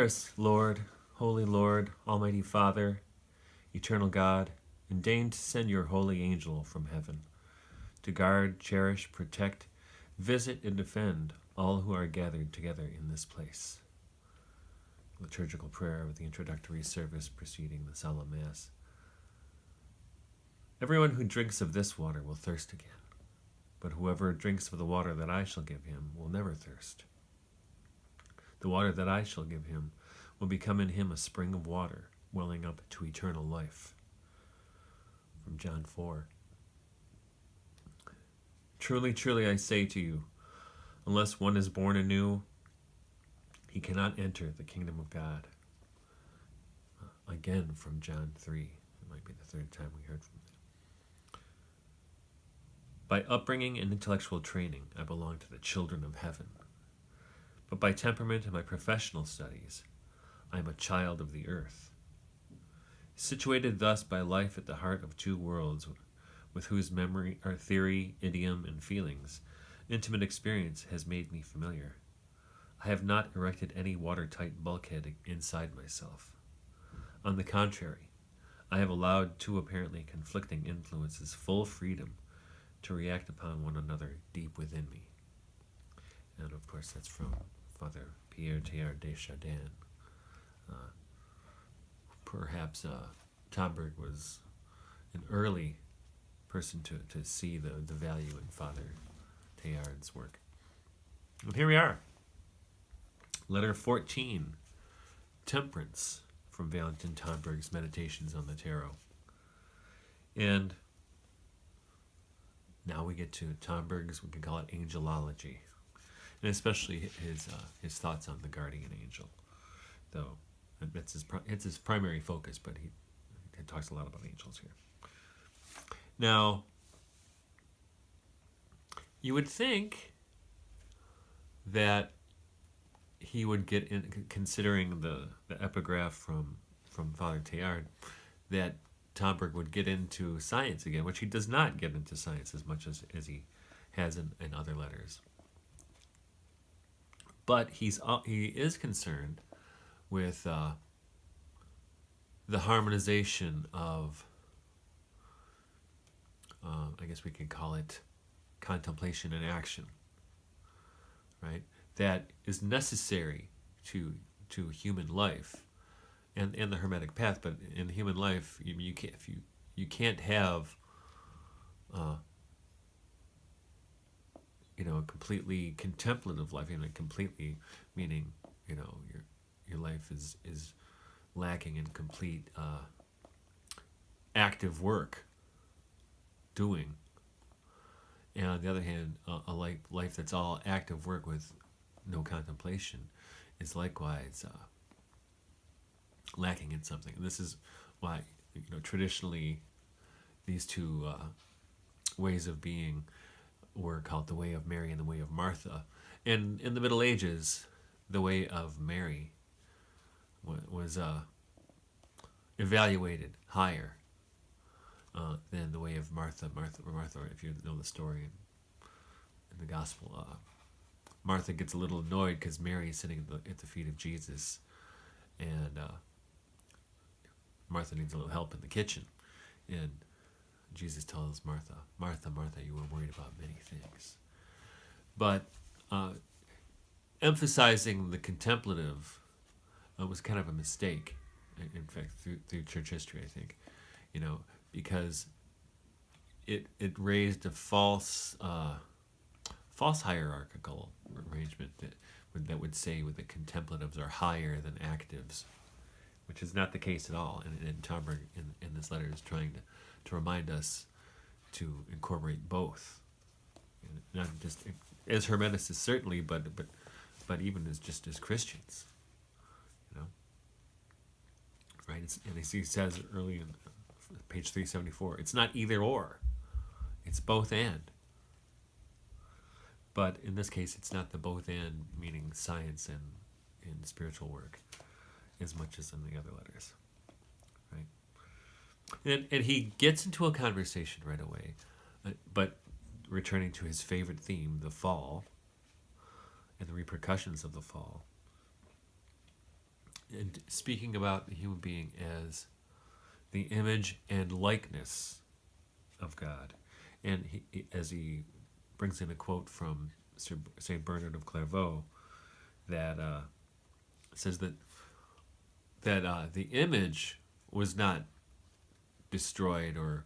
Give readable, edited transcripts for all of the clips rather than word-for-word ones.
us, Lord, Holy Lord, Almighty Father, Eternal God, and deign to send your holy angel from heaven, to guard, cherish, protect, visit, and defend all who are gathered together in this place. Liturgical prayer with the introductory service preceding the solemn Mass. Everyone who drinks of this water will thirst again, but whoever drinks of the water that I shall give him will never thirst. The water that I shall give him will become in him a spring of water, welling up to eternal life. From John 4. Truly, truly, I say to you, unless one is born anew, he cannot enter the kingdom of God. Again from John 3. It might be the third time we heard from that. By upbringing and intellectual training, I belong to the children of heaven. But by temperament and my professional studies, I am a child of the earth. Situated thus by life at the heart of two worlds, with whose memory are theory, idiom, and feelings, intimate experience has made me familiar. I have not erected any watertight bulkhead inside myself. On the contrary, I have allowed two apparently conflicting influences full freedom to react upon one another deep within me. And of course that's from Father Pierre Teilhard de Chardin. Perhaps Tomberg was an early person to see the value in Father Teilhard's work. And here we are. Letter 14, Temperance, from Valentin Tomberg's Meditations on the Tarot. And now we get to Tomberg's, we can call it angelology, and especially his thoughts on the guardian angel, though it's his primary focus, but he talks a lot about angels here. Now, you would think that he would get in, considering the epigraph from Father Teilhard, that Tomberg would get into science again, which he does not get into science as much as he has in other letters. But he is concerned with the harmonization of, I guess we could call it contemplation and action, right? That is necessary to human life and the Hermetic path. But in human life, you can't have a completely contemplative life. Completely meaning your life is lacking in complete active work doing. And on the other hand, a life that's all active work with no contemplation is likewise lacking in something. And this is why traditionally these two ways of being were called the way of Mary and the way of Martha. And in the Middle Ages, the way of Mary was evaluated higher than the way of Martha. Martha, if you know the story in the Gospel, Martha gets a little annoyed because Mary is sitting at the feet of Jesus, and Martha needs a little help in the kitchen. And Jesus tells Martha, Martha, Martha, you are worried about many things. But emphasizing the contemplative was kind of a mistake, in fact, through church history, I think, because it raised a false hierarchical arrangement that would say the contemplatives are higher than actives, which is not the case at all. And Tomberg in this letter is trying to remind us to incorporate both, not just as Hermeticists certainly, but even as Christians, right? And he says early in page 374, it's not either or, it's both and. But in this case, it's not the both and, meaning science and spiritual work, as much as in the other letters, right? And he gets into a conversation right away, but returning to his favorite theme, the fall, and the repercussions of the fall. and speaking about the human being as the image and likeness of God. And as he brings in a quote from St. Bernard of Clairvaux that says that the image was not destroyed or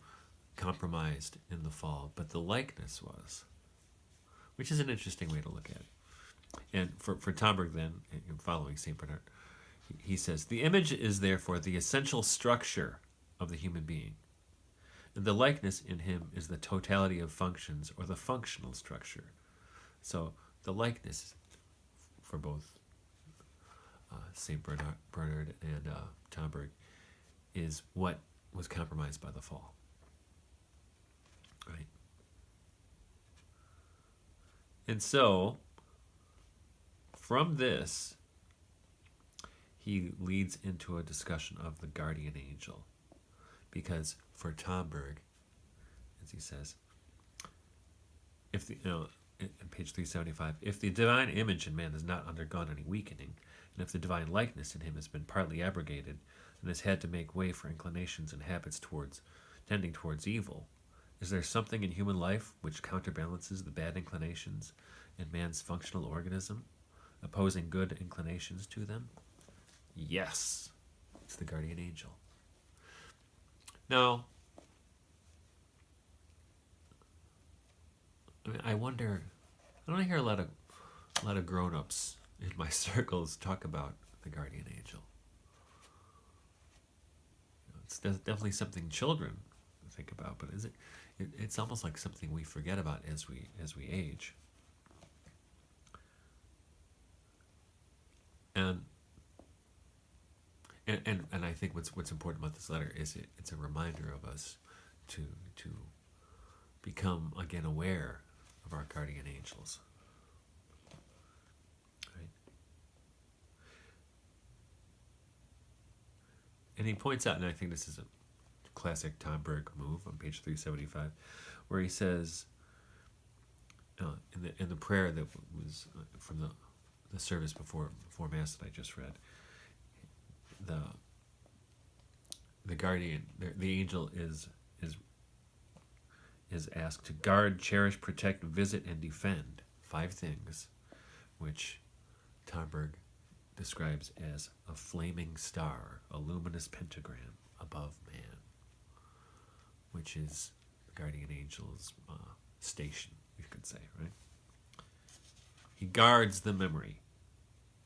compromised in the fall, but the likeness was, which is an interesting way to look at it. And for Tomberg, then, following St. Bernard, he says, the image is therefore the essential structure of the human being. And the likeness in him is the totality of functions, or the functional structure. So the likeness for both St. Bernard and Tomberg is what was compromised by the fall. Right? And so, from this, he leads into a discussion of the guardian angel. Because for Tomberg, as he says, if the, in page 375, if the divine image in man has not undergone any weakening, and if the divine likeness in him has been partly abrogated, and has had to make way for inclinations and habits tending towards evil, is there something in human life which counterbalances the bad inclinations in man's functional organism, opposing good inclinations to them? Yes, it's the guardian angel. Now, I wonder. I don't hear a lot of grown-ups in my circles talk about the guardian angel. It's definitely something children think about, but is it? It's almost like something we forget about as we age. And I think what's important about this letter is it's a reminder of us to become again aware of our guardian angels. Right? And he points out, and I think this is a classic Tomberg move on page 375, where he says in the prayer that was from the service before Mass that I just read, the guardian, the angel is asked to guard, cherish, protect, visit, and defend 5 things, which Tomberg describes as a flaming star, a luminous pentagram above man, which is the guardian angel's station, you could say, right? He guards the memory,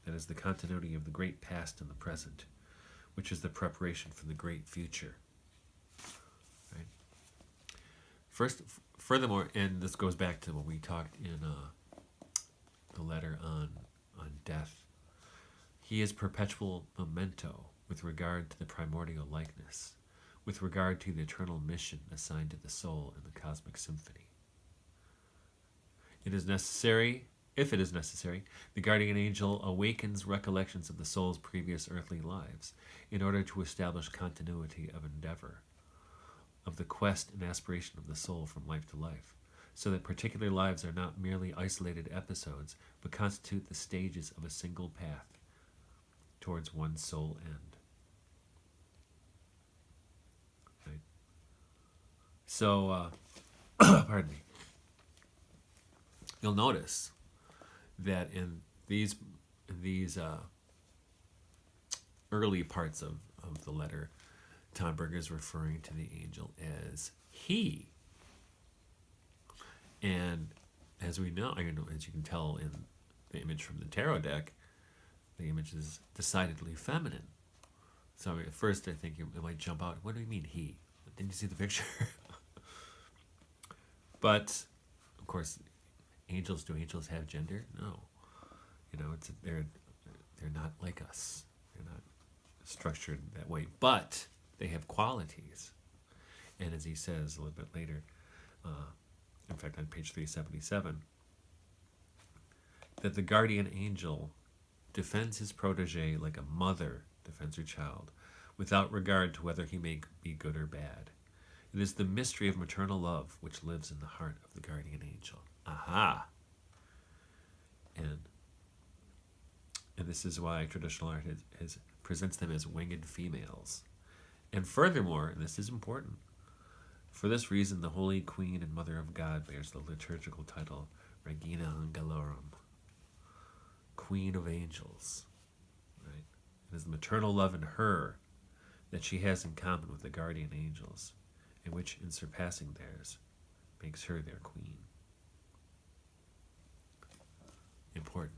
that is the continuity of the great past and the present, which is the preparation for the great future. Right? Furthermore, and this goes back to what we talked in the letter on death, he is perpetual memento with regard to the primordial likeness, with regard to the eternal mission assigned to the soul in the cosmic symphony. If it is necessary, the guardian angel awakens recollections of the soul's previous earthly lives in order to establish continuity of endeavor, of the quest and aspiration of the soul from life to life, so that particular lives are not merely isolated episodes, but constitute the stages of a single path towards one sole end. Right? So, pardon me. You'll notice that in these early parts of the letter, Tomberg is referring to the angel as he. And as we know, as you can tell in the image from the tarot deck, the image is decidedly feminine. So at first I think it might jump out. What do you mean he? Didn't you see the picture? But, of course, do angels have gender? No. They're not like us. They're not structured that way. But they have qualities. And as he says a little bit later, in fact on page 377, that the guardian angel defends his protege like a mother defends her child, without regard to whether he may be good or bad. It is the mystery of maternal love which lives in the heart of the guardian angel. Aha! And this is why traditional art has presents them as winged females. And furthermore, and this is important, for this reason the Holy Queen and Mother of God bears the liturgical title Regina Angelorum, Queen of Angels. Right? It is the maternal love in her that she has in common with the guardian angels, and which, in surpassing theirs, makes her their queen. Important.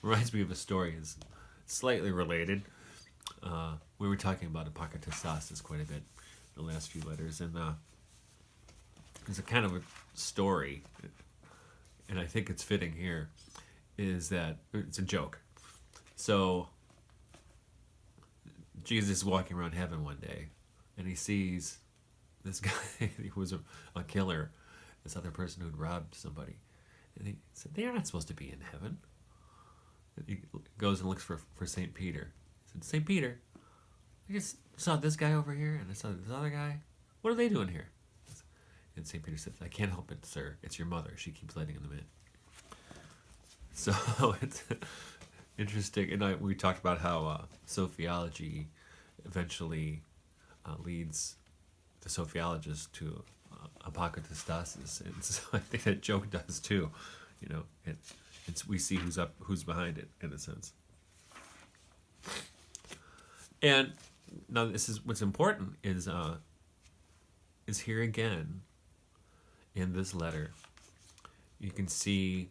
Reminds me of a story. It's slightly related. We were talking about apokatastasis quite a bit in the last few letters, and there's a kind of a story, and I think it's fitting here, is that it's a joke. So Jesus is walking around heaven one day, and he sees this guy who was a killer, this other person who'd robbed somebody. And he said, they're not supposed to be in heaven. He goes and looks for St. Peter. He said, St. Peter, I just saw this guy over here, and I saw this other guy. What are they doing here? And St. Peter said, I can't help it, sir. It's your mother. She keeps letting them in. So it's interesting. And we talked about how sophiology eventually leads the sophiologists to apokatastasis. And so I think that joke does too. You know, we see who's behind it, in a sense. And now this is what's important is here again in this letter you can see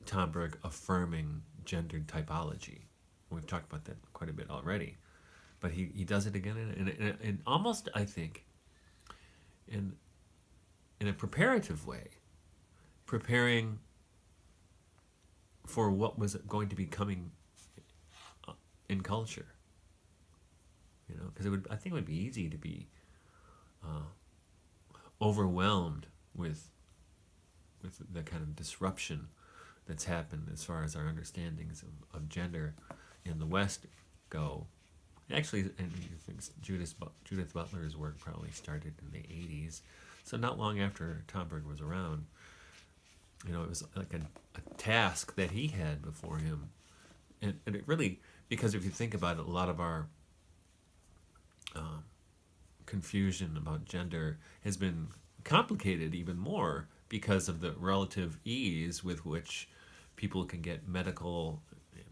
Tomberg affirming gendered typology. We've talked about that quite a bit already, but he does it again in almost, I think, in a preparative way, preparing for what was going to be coming in culture. You know, because I think it would be easy to be overwhelmed with the kind of disruption that's happened as far as our understandings of gender in the West go. Actually, and Judith Butler's work probably started in the 80s, so not long after Tomberg was around. You know, it was like a task that he had before him, and it really, because if you think about it, a lot of our confusion about gender has been complicated even more because of the relative ease with which people can get medical,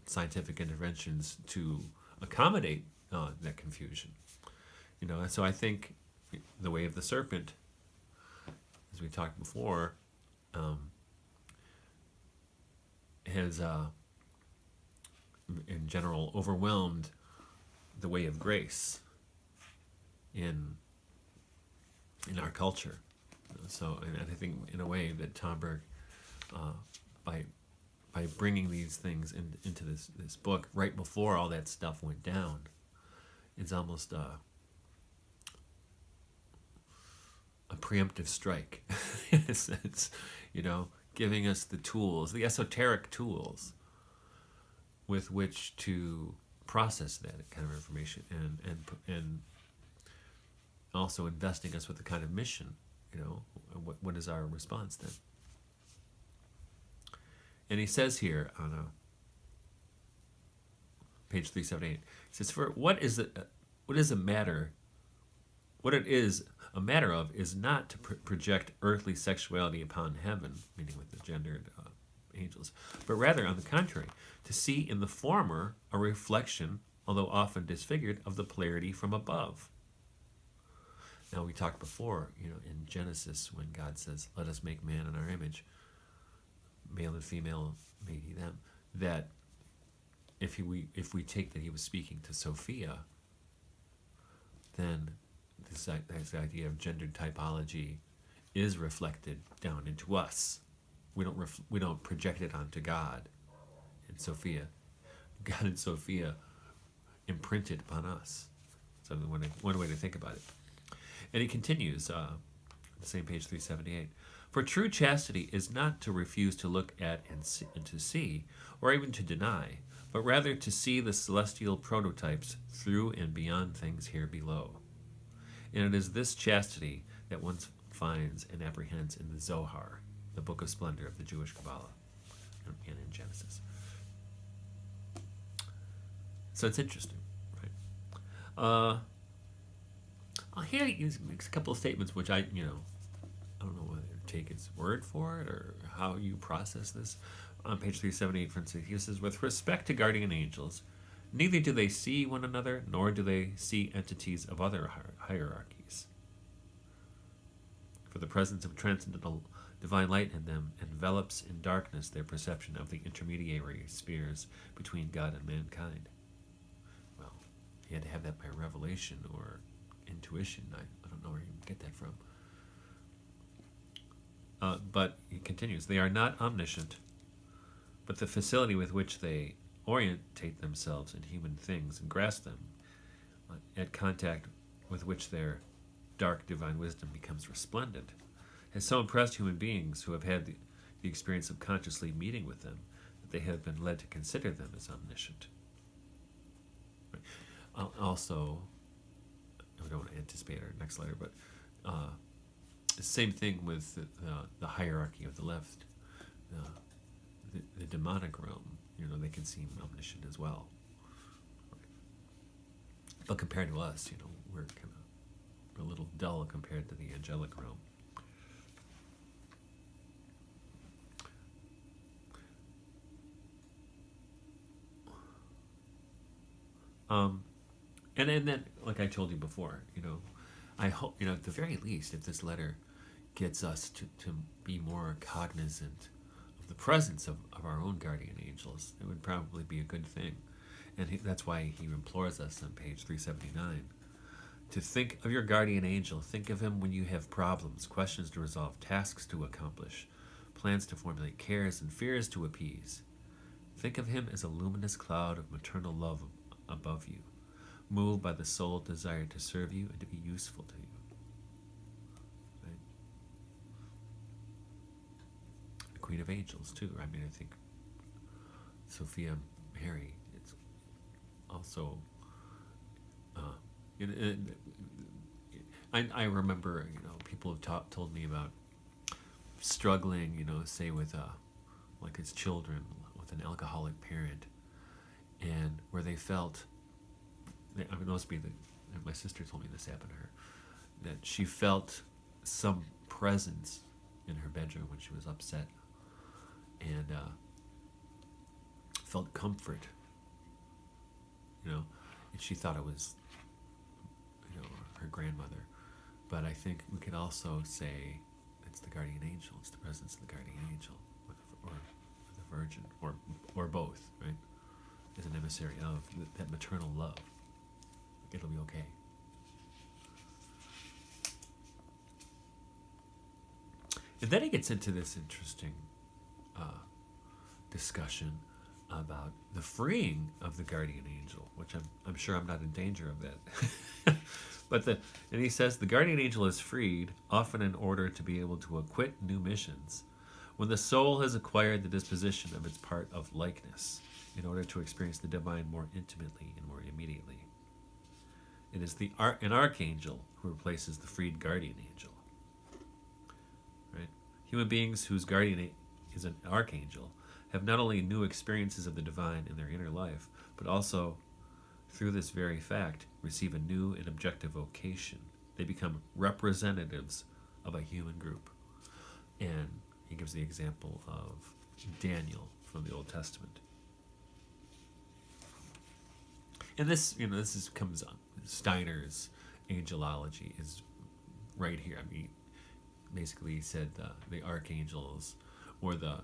scientific interventions to accommodate that confusion. You know, and so I think the way of the serpent, as we talked before, has in general overwhelmed the way of grace in our culture. So, and I think in a way that Tomberg, by bringing these things into this book right before all that stuff went down, it's almost a preemptive strike in a sense, you know, giving us the tools, the esoteric tools with which to process that kind of information, and also investing us with the kind of mission, you know, what is our response then? And he says here on page 378, he says, "For what it is a matter of is not to project earthly sexuality upon heaven," meaning with the gendered angels, "but rather, on the contrary, to see in the former a reflection, although often disfigured, of the polarity from above." Now, we talked before, you know, in Genesis, when God says, "Let us make man in our image, male and female made he them," that if we take that he was speaking to Sophia, then this idea of gendered typology is reflected down into us. We don't project it onto God and Sophia. God and Sophia imprinted upon us. So one way to think about it. And he continues, the same page 378. "For true chastity is not to refuse to look at and to see, or even to deny, but rather to see the celestial prototypes through and beyond things here below. And it is this chastity that one finds and apprehends in the Zohar, the Book of Splendor of the Jewish Kabbalah." and in Genesis. So it's interesting, right? Here he makes a couple of statements which I don't know whether to take his word for it or how you process this. On page 378, for instance, he says, with respect to guardian angels, neither do they see one another, nor do they see entities of other hierarchies. For the presence of transcendental divine light in them envelops in darkness their perception of the intermediary spheres between God and mankind. Well, he had to have that by revelation or intuition. I don't know where you get that from. But he continues, they are not omniscient, but the facility with which they orientate themselves in human things and grasp them, at contact with which their dark divine wisdom becomes resplendent, has so impressed human beings who have had the experience of consciously meeting with them that they have been led to consider them as omniscient. Also, I don't want to anticipate our next letter, but the same thing with the hierarchy of the left, the demonic realm. They can seem omniscient as well. But compared to us, we're a little dull compared to the angelic realm. And then, like I told you before, I hope, at the very least, if this letter gets us to be more cognizant of the presence of our own guardian angels, it would probably be a good thing. And that's why he implores us on page 379 to think of your guardian angel. Think of him when you have problems, questions to resolve, tasks to accomplish, plans to formulate, cares and fears to appease. Think of him as a luminous cloud of maternal love above you, moved by the sole desire to serve you and to be useful to you. Right? The Queen of Angels, too. I think Sophia Mary, it's also... I remember, people have told me about struggling, say with like his children with an alcoholic parent, and where they felt, my sister told me this happened to her, that she felt some presence in her bedroom when she was upset, and felt comfort, and she thought it was, her grandmother. But I think we could also say it's the guardian angel. It's the presence of the guardian angel, or the Virgin, or both, right? As an emissary of that maternal love. It'll be okay. And then he gets into this interesting discussion about the freeing of the guardian angel, which I'm sure I'm not in danger of that. And he says the guardian angel is freed, often in order to be able to acquit new missions, when the soul has acquired the disposition of its part of likeness, in order to experience the divine more intimately and more immediately. It is an archangel who replaces the freed guardian angel. Right? Human beings whose guardian is an archangel have not only new experiences of the divine in their inner life, but also, through this very fact, receive a new and objective vocation. They become representatives of a human group. And he gives the example of Daniel from the Old Testament. And this comes on. Steiner's angelology is right here. Basically he said the archangels, or the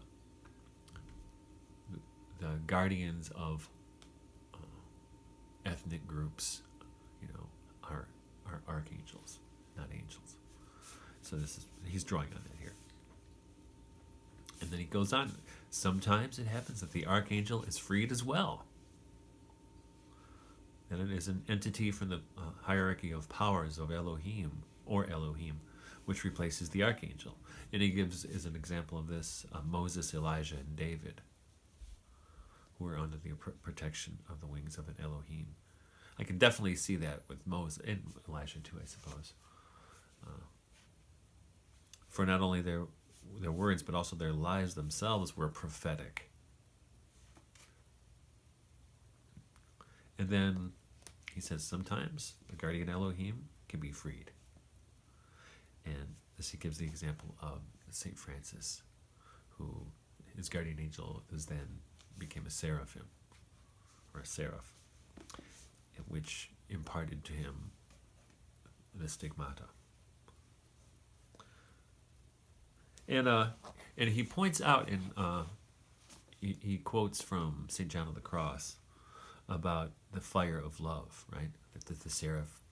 guardians of ethnic groups, are archangels, not angels. So he's drawing on that here. And then he goes on. Sometimes it happens that the archangel is freed as well. And it is an entity from the hierarchy of powers of Elohim, which replaces the archangel. And he gives, as an example of this, Moses, Elijah, and David, who are under the protection of the wings of an Elohim. I can definitely see that with Moses, and Elijah too, I suppose. For not only their words, but also their lives themselves were prophetic. And then he says sometimes the guardian Elohim can be freed. And this he gives the example of St. Francis, who his guardian angel was then became a seraphim, or a seraph, which imparted to him the stigmata. And he points out, in he quotes from St. John of the Cross about the fire of love, right? That the seraph,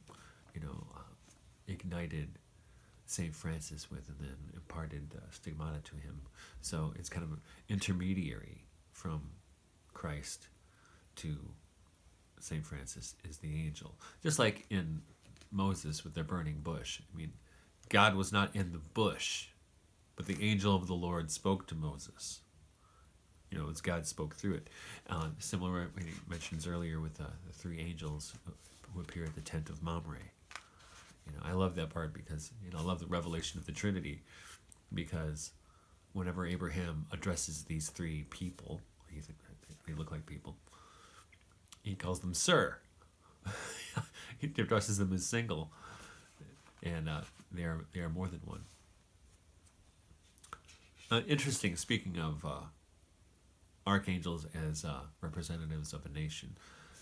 ignited St. Francis with, and then imparted stigmata to him. So it's kind of an intermediary from Christ to St. Francis is the angel. Just like in Moses with their burning bush. I mean, God was not in the bush, but the angel of the Lord spoke to Moses. As God spoke through it. Similar, he mentions earlier with the three angels who appear at the tent of Mamre. I love that part because, I love the revelation of the Trinity, because whenever Abraham addresses these three people, they look like people, he calls them Sir. He addresses them as single, and they are more than one. Interesting, speaking of archangels as representatives of a nation,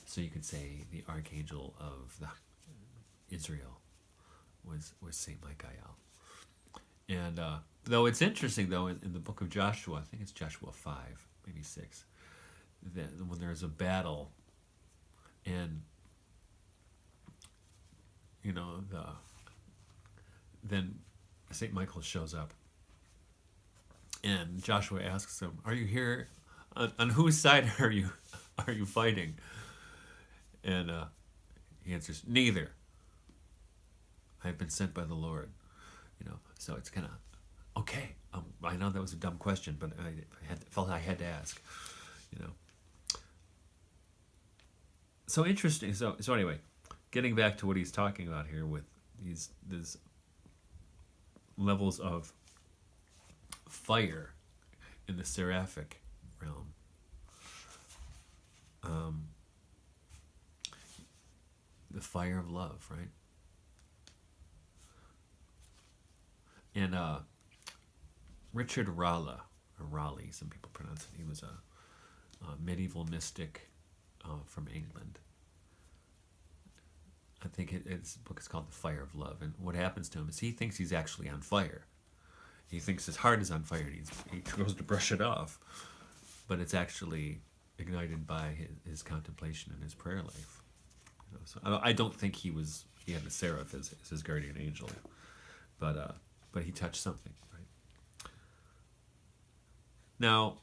so you could say the archangel of Israel was Saint Michael. And though it's interesting, though, in the book of Joshua, I think it's Joshua 5, maybe 6, that when there's a battle, and then Saint Michael shows up, and Joshua asks him, "Are you here? On whose side are you fighting?" And he answers, "Neither. I have been sent by the Lord." So it's kind of okay. I know that was a dumb question, but I felt I had to ask. So interesting. So anyway, getting back to what he's talking about here with these levels of fire in the seraphic realm. The fire of love, right? And Richard Raleigh, or Raleigh, some people pronounce it, he was a medieval mystic from England. I think his book is called The Fire of Love. And what happens to him is he thinks he's actually on fire. He thinks his heart is on fire, and he goes to brush it off. But it's actually ignited by his contemplation and his prayer life. So I don't think he had a seraph as his guardian angel. But he touched something, right? Now,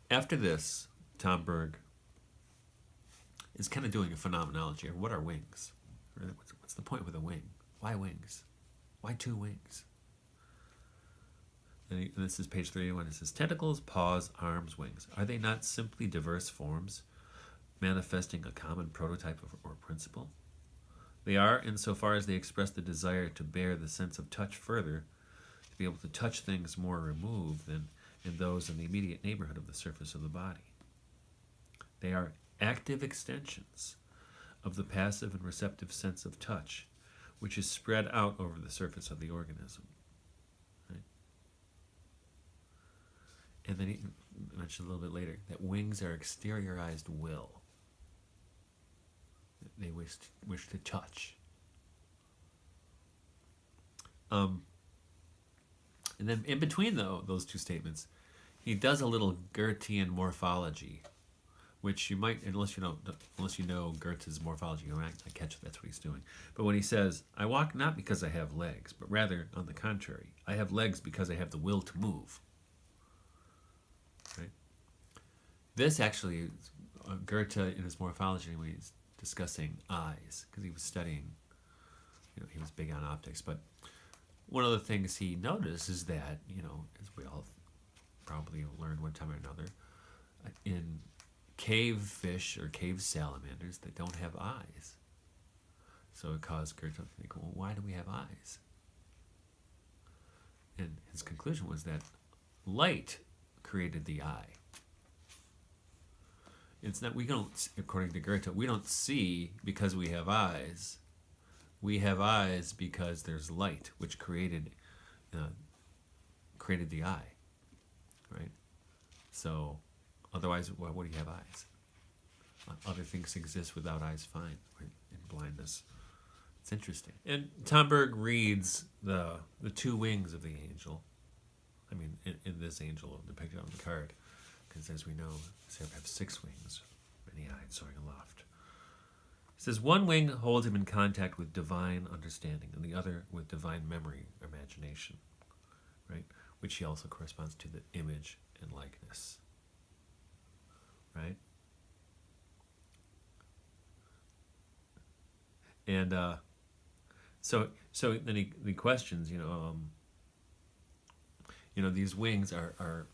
after this, Tom Berg is kind of doing a phenomenology. What are wings? What's the point with a wing? Why wings? Why two wings? And this is page 31. It says, tentacles, paws, arms, wings. Are they not simply diverse forms manifesting a common prototype or principle? They are, insofar as they express the desire to bear the sense of touch further, to be able to touch things more removed than in those in the immediate neighborhood of the surface of the body. They are active extensions of the passive and receptive sense of touch, which is spread out over the surface of the organism. Right? And then he mentioned a little bit later that wings are exteriorized will. They wish to touch. And then in between those two statements, he does a little Goethean morphology, which you might, unless you know Goethe's morphology, you might not catch that's what he's doing. But when he says, "I walk not because I have legs, but rather, on the contrary, I have legs because I have the will to move." Right? This actually, Goethe in his morphology, when he's discussing eyes, because he was studying, he was big on optics, but one of the things he noticed is that, as we all probably learned one time or another, in cave fish or cave salamanders that don't have eyes. So it caused Goethe to think, well, why do we have eyes? And his conclusion was that light created the eye. It's not, we don't, according to Goethe, we don't see because we have eyes. We have eyes because there's light, which uh, created the eye, right? So, otherwise, why would you have eyes? Other things exist without eyes, fine, right? In blindness. It's interesting. And Tomberg reads the two wings of the angel. I mean, in this angel depicted on the card, because as we know, Seraph have 6 wings, many-eyed, soaring aloft. It says, one wing holds him in contact with divine understanding, and the other with divine memory, imagination, right? Which he also corresponds to the image and likeness, right? And so then he questions, these wings are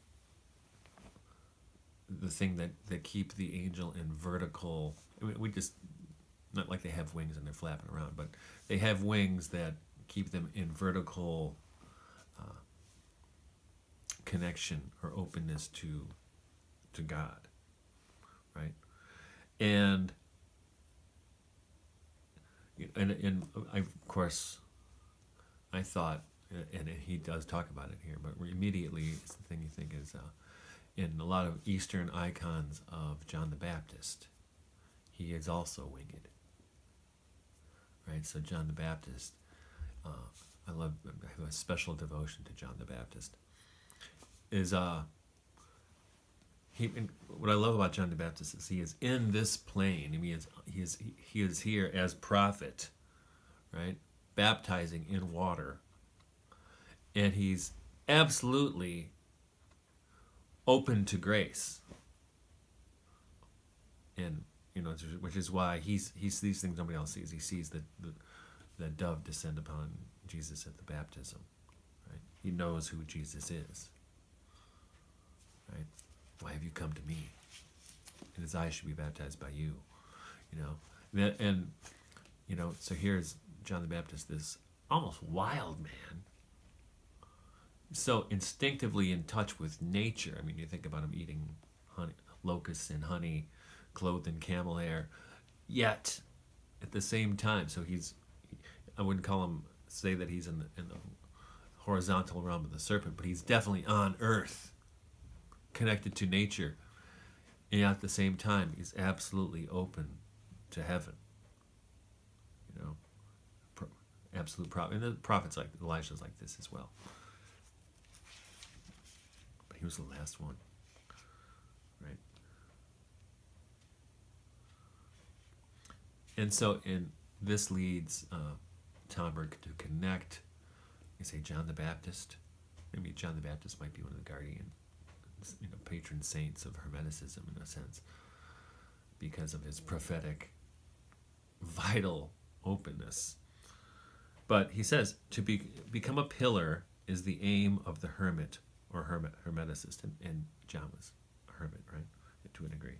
the thing that keep the angel in vertical. I mean, we just, not like they have wings and they're flapping around, but they have wings that keep them in vertical connection or openness to God, right? And I, of course, I thought, and he does talk about it here, but immediately it's the thing you think is in a lot of Eastern icons of John the Baptist, he is also winged, right? So John the Baptist, I have a special devotion to John the Baptist. What I love about John the Baptist is he is in this plane. I mean, he is here as prophet, right? Baptizing in water, and he's absolutely open to grace, and which is why he sees things nobody else sees. He sees the dove descend upon Jesus at the baptism, right? He knows who Jesus is, right? Why have you come to me? And his eyes should be baptized by you, and so here's John the Baptist, this almost wild man, so instinctively in touch with nature. I mean, you think about him eating honey, locusts and honey, clothed in camel hair, yet at the same time, so I wouldn't say that he's in the horizontal realm of the serpent, but he's definitely on earth, connected to nature, and at the same time he's absolutely open to heaven, absolute prophet. And the prophets like Elijah's like this as well, but he was the last one, right? And so this leads Tomberg to connect, you say, John the Baptist. Maybe John the Baptist might be one of the guardian, patron saints of Hermeticism in a sense, because of his prophetic, vital openness. But he says to become a pillar is the aim of the hermit or hermeticist, and John was a hermit, right, to a degree.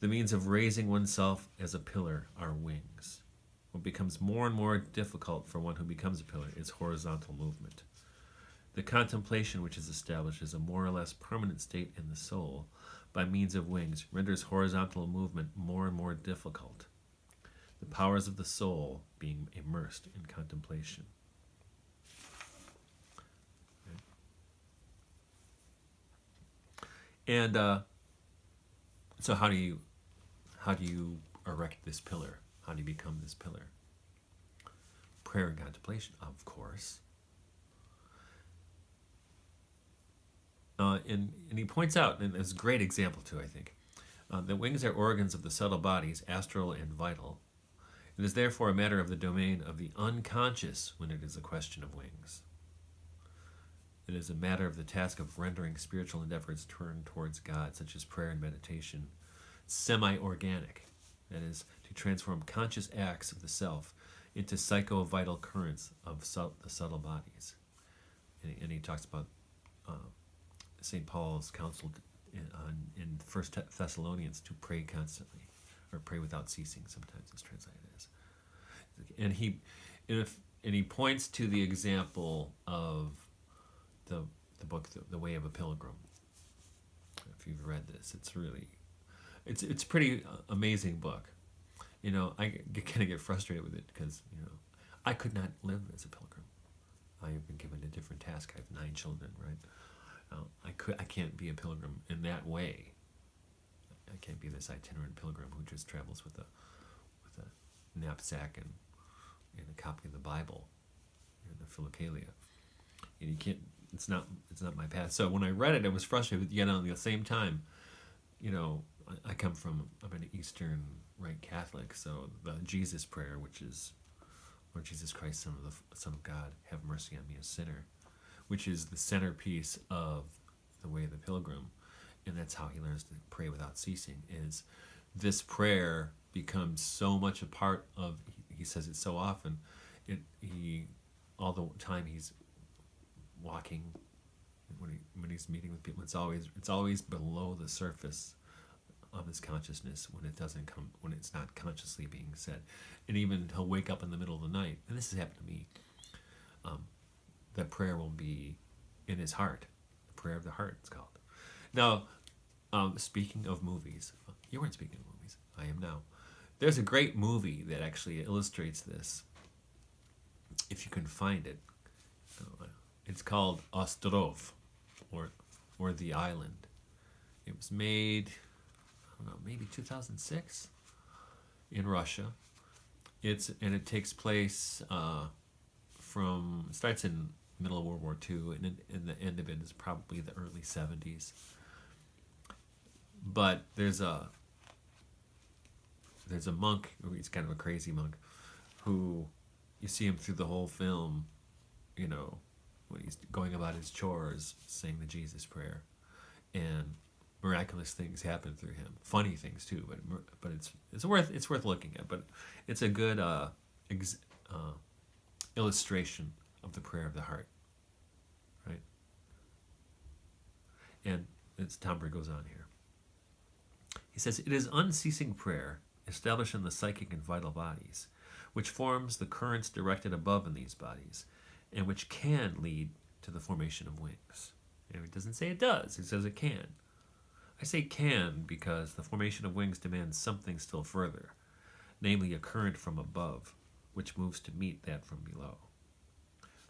The means of raising oneself as a pillar are wings. What becomes more and more difficult for one who becomes a pillar is horizontal movement. The contemplation which is established as a more or less permanent state in the soul by means of wings renders horizontal movement more and more difficult, the powers of the soul being immersed in contemplation. Okay. And so how do you erect this pillar? How do you become this pillar? Prayer and contemplation, of course. And he points out, and it's a great example too, I think, that wings are organs of the subtle bodies, astral and vital. It is therefore a matter of the domain of the unconscious when it is a question of wings. It is a matter of the task of rendering spiritual endeavors turned towards God, such as prayer and meditation, semi-organic, that is, to transform conscious acts of the self into psycho-vital currents of the subtle bodies. And he talks about St. Paul's counsel in 1 Thessalonians to pray constantly, or pray without ceasing, sometimes it's translated as. And he points to the example of the book The Way of a Pilgrim. If you've read this, it's really It's a pretty amazing book. I kind of get frustrated with it because I could not live as a pilgrim. I have been given a different task. I have 9 children, right? I can't be a pilgrim in that way. I can't be this itinerant pilgrim who just travels with a knapsack and a copy of the Bible and the Philokalia. And you can't. It's not my path. So when I read it, I was frustrated. Yet at the same time, I come from. I'm an Eastern Rite Catholic, so the Jesus prayer, which is, Lord Jesus Christ, Son of God, have mercy on me, a sinner, which is the centerpiece of the way of the pilgrim, and that's how he learns to pray without ceasing. Is this prayer becomes so much a part of? He says it so often. He all the time he's walking when he's meeting with people. It's always below the surface of his consciousness when it's not consciously being said. And even he'll wake up in the middle of the night, and this has happened to me. That prayer will be in his heart. The prayer of the heart, it's called. Now, speaking of movies, you weren't speaking of movies. I am now. There's a great movie that actually illustrates this. If you can find it, it's called Ostrov, or The Island. It was made, I don't know, maybe 2006 in Russia. It takes place starts in middle of World War II, and the end of it is probably the early 70s. But there's a monk, he's kind of a crazy monk, who you see him through the whole film, when he's going about his chores, saying the Jesus prayer, and miraculous things happen through him. Funny things too, but it's worth looking at. But it's a good illustration of the prayer of the heart, right? And Tomber goes on here. He says, it is unceasing prayer, established in the psychic and vital bodies, which forms the currents directed above in these bodies, and which can lead to the formation of wings. And it doesn't say it does, it says it can. I say can because the formation of wings demands something still further, namely a current from above, which moves to meet that from below.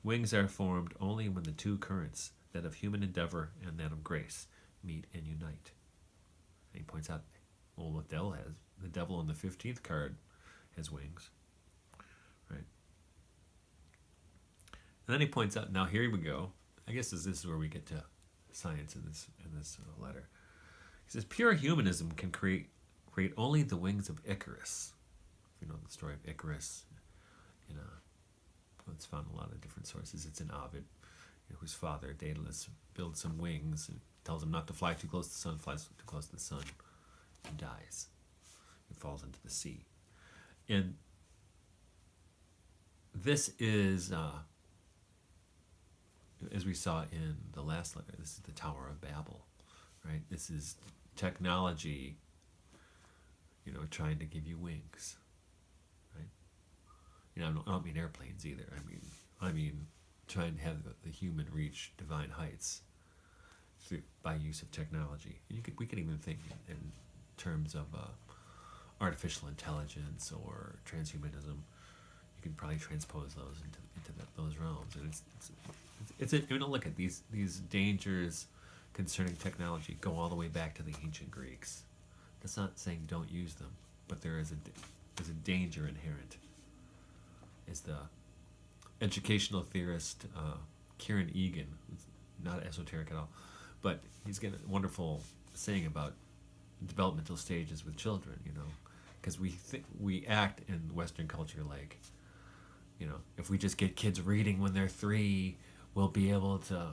Wings are formed only when the two currents, that of human endeavor and that of grace, meet and unite. And he points out, well, the devil in the 15th card has wings, right? And then he points out, now here we go. I guess this is where we get to science in this letter. He says, pure humanism can create only the wings of Icarus. If you know the story of Icarus, it's found in a lot of different sources. It's in Ovid, whose father, Daedalus, builds some wings and tells him not to fly too close to the sun, flies too close to the sun, and dies. He falls into the sea. And this is, as we saw in the last letter, this is the Tower of Babel, right? This is technology, trying to give you wings, right? I don't mean airplanes either. I mean trying to have the human reach divine heights by use of technology. And we could even think in terms of artificial intelligence or transhumanism. You can probably transpose those into those realms. And look at these dangers concerning technology go all the way back to the ancient Greeks. That's not saying don't use them, but there's a danger inherent. Is the educational theorist Kieran Egan, who's not esoteric at all, but he's got a wonderful saying about developmental stages with children, because we act in Western culture like, if we just get kids reading when they're 3, they'll be able to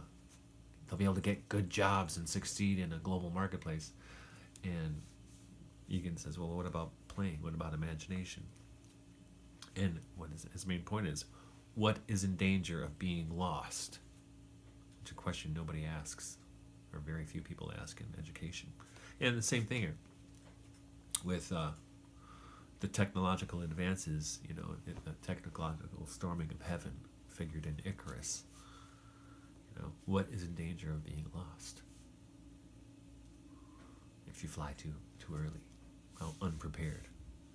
get good jobs and succeed in a global marketplace. And Egan says, well, what about playing? What about imagination? And his main point is, what is in danger of being lost? It's a question nobody asks, or very few people ask in education. And the same thing here with the technological advances, the technological storming of heaven figured in Icarus. What is in danger of being lost if you fly too early? unprepared.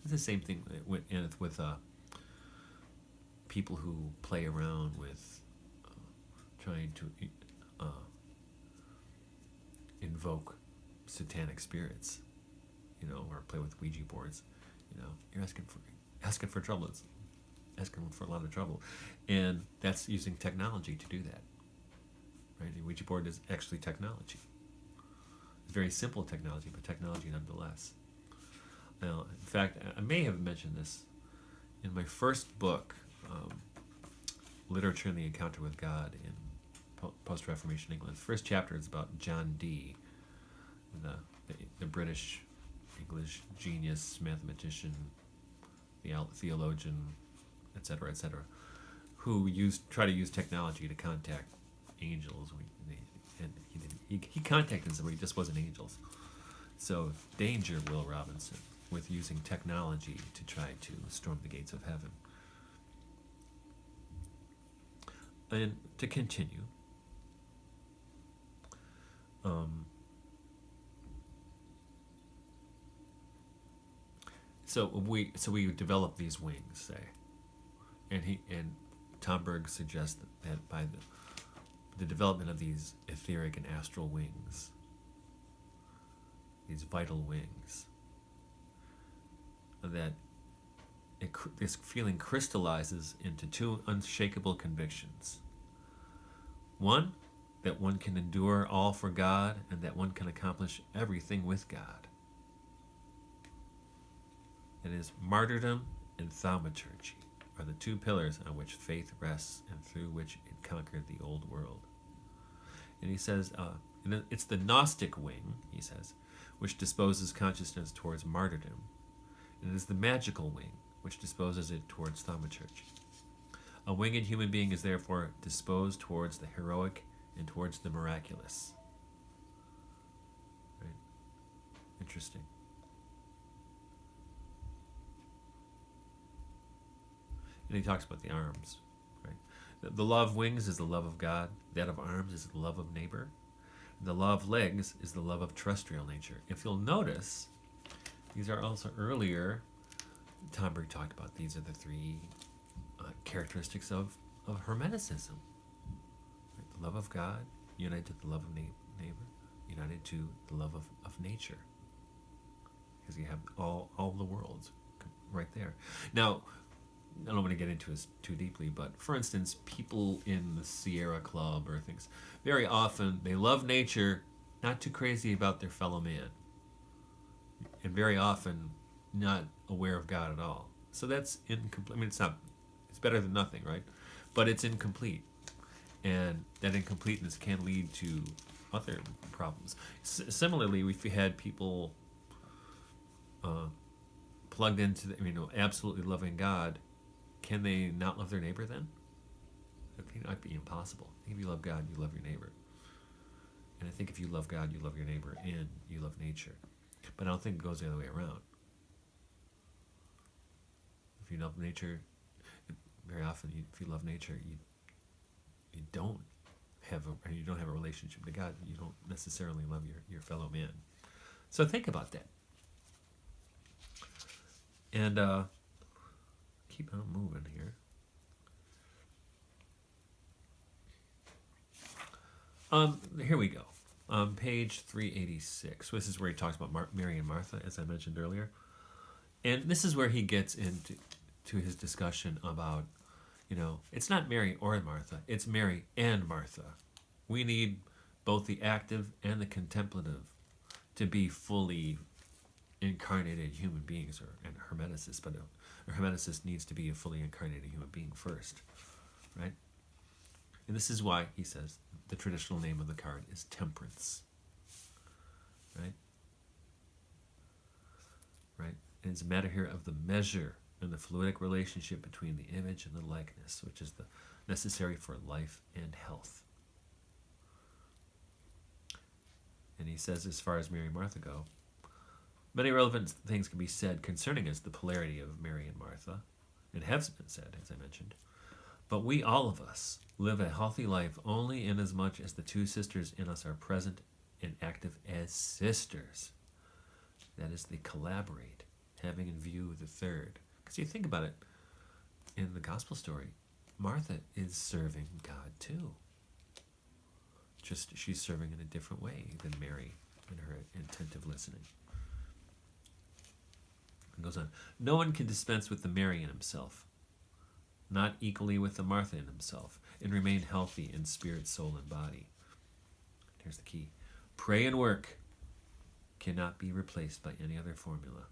It's the same thing with people who play around with trying to invoke satanic spirits, or play with Ouija boards. You're asking for trouble. It's asking for a lot of trouble, and that's using technology to do that. Right? A Ouija board is actually technology. It's very simple technology, but technology nonetheless. Now, in fact, I may have mentioned this in my first book, Literature and the Encounter with God in Post-Reformation England. The first chapter is about John Dee, the British English genius, mathematician, theologian, etc., etc., who try to use technology to contact angels. And he contacted them, but he just wasn't angels. So danger, Will Robinson, with using technology to try to storm the gates of heaven. And to continue, so we develop these wings, say, and Tomberg suggests that by the development of these etheric and astral wings, these vital wings, that this feeling crystallizes into two unshakable convictions. One, that one can endure all for God, and that one can accomplish everything with God. It is martyrdom and thaumaturgy are the two pillars on which faith rests and through which it conquered the old world. And he says, it's the Gnostic wing, he says, which disposes consciousness towards martyrdom, and it is the magical wing, which disposes it towards thaumaturgy. A winged human being is therefore disposed towards the heroic and towards the miraculous. Right? Interesting. And he talks about the arms. Right? The law of wings is the love of God. That of arms is the love of neighbor. The law of legs is the love of terrestrial nature. If you'll notice, these are also earlier, Tomberg talked about these are the three characteristics of Hermeticism. Right? The love of God, united to the love of neighbor, united to the love of nature. Because you have all the worlds right there. Now, I don't want to get into this too deeply, but for instance, people in the Sierra Club or things, very often they love nature, not too crazy about their fellow man, and very often not aware of God at all. So that's incomplete. I mean, it's better than nothing, right? But it's incomplete, and that incompleteness can lead to other problems. Similarly, if you had people plugged into absolutely loving God, can they not love their neighbor then? It might be impossible. I think if you love God, you love your neighbor. And I think if you love God, you love your neighbor and you love nature. But I don't think it goes the other way around. If you love nature, very often, if you love nature, you don't have a relationship to God. You don't necessarily love your fellow man. So think about that. And keep on moving here. Here we go. Page 386. This is where he talks about Mary and Martha, as I mentioned earlier. And this is where he gets into his discussion about, it's not Mary or Martha, it's Mary and Martha. We need both the active and the contemplative to be fully incarnated human beings, and hermeticists, but a hermeticist needs to be a fully incarnated human being first, right? And this is why, he says, the traditional name of the card is Temperance, right? Right? And it's a matter here of the measure and the fluidic relationship between the image and the likeness, which is the necessary for life and health. And he says, as far as Mary and Martha go, many relevant things can be said concerning us, the polarity of Mary and Martha, and have been said, as I mentioned. But we, all of us, live a healthy life only inasmuch as the two sisters in us are present and active as sisters. That is, they collaborate, having in view the third. Because you think about it, in the gospel story, Martha is serving God too. Just she's serving in a different way than Mary in her attentive listening. It goes on. No one can dispense with the Mary in himself, not equally with the Martha in himself, and remain healthy in spirit, soul, and body. Here's the key. Pray and work cannot be replaced by any other formula.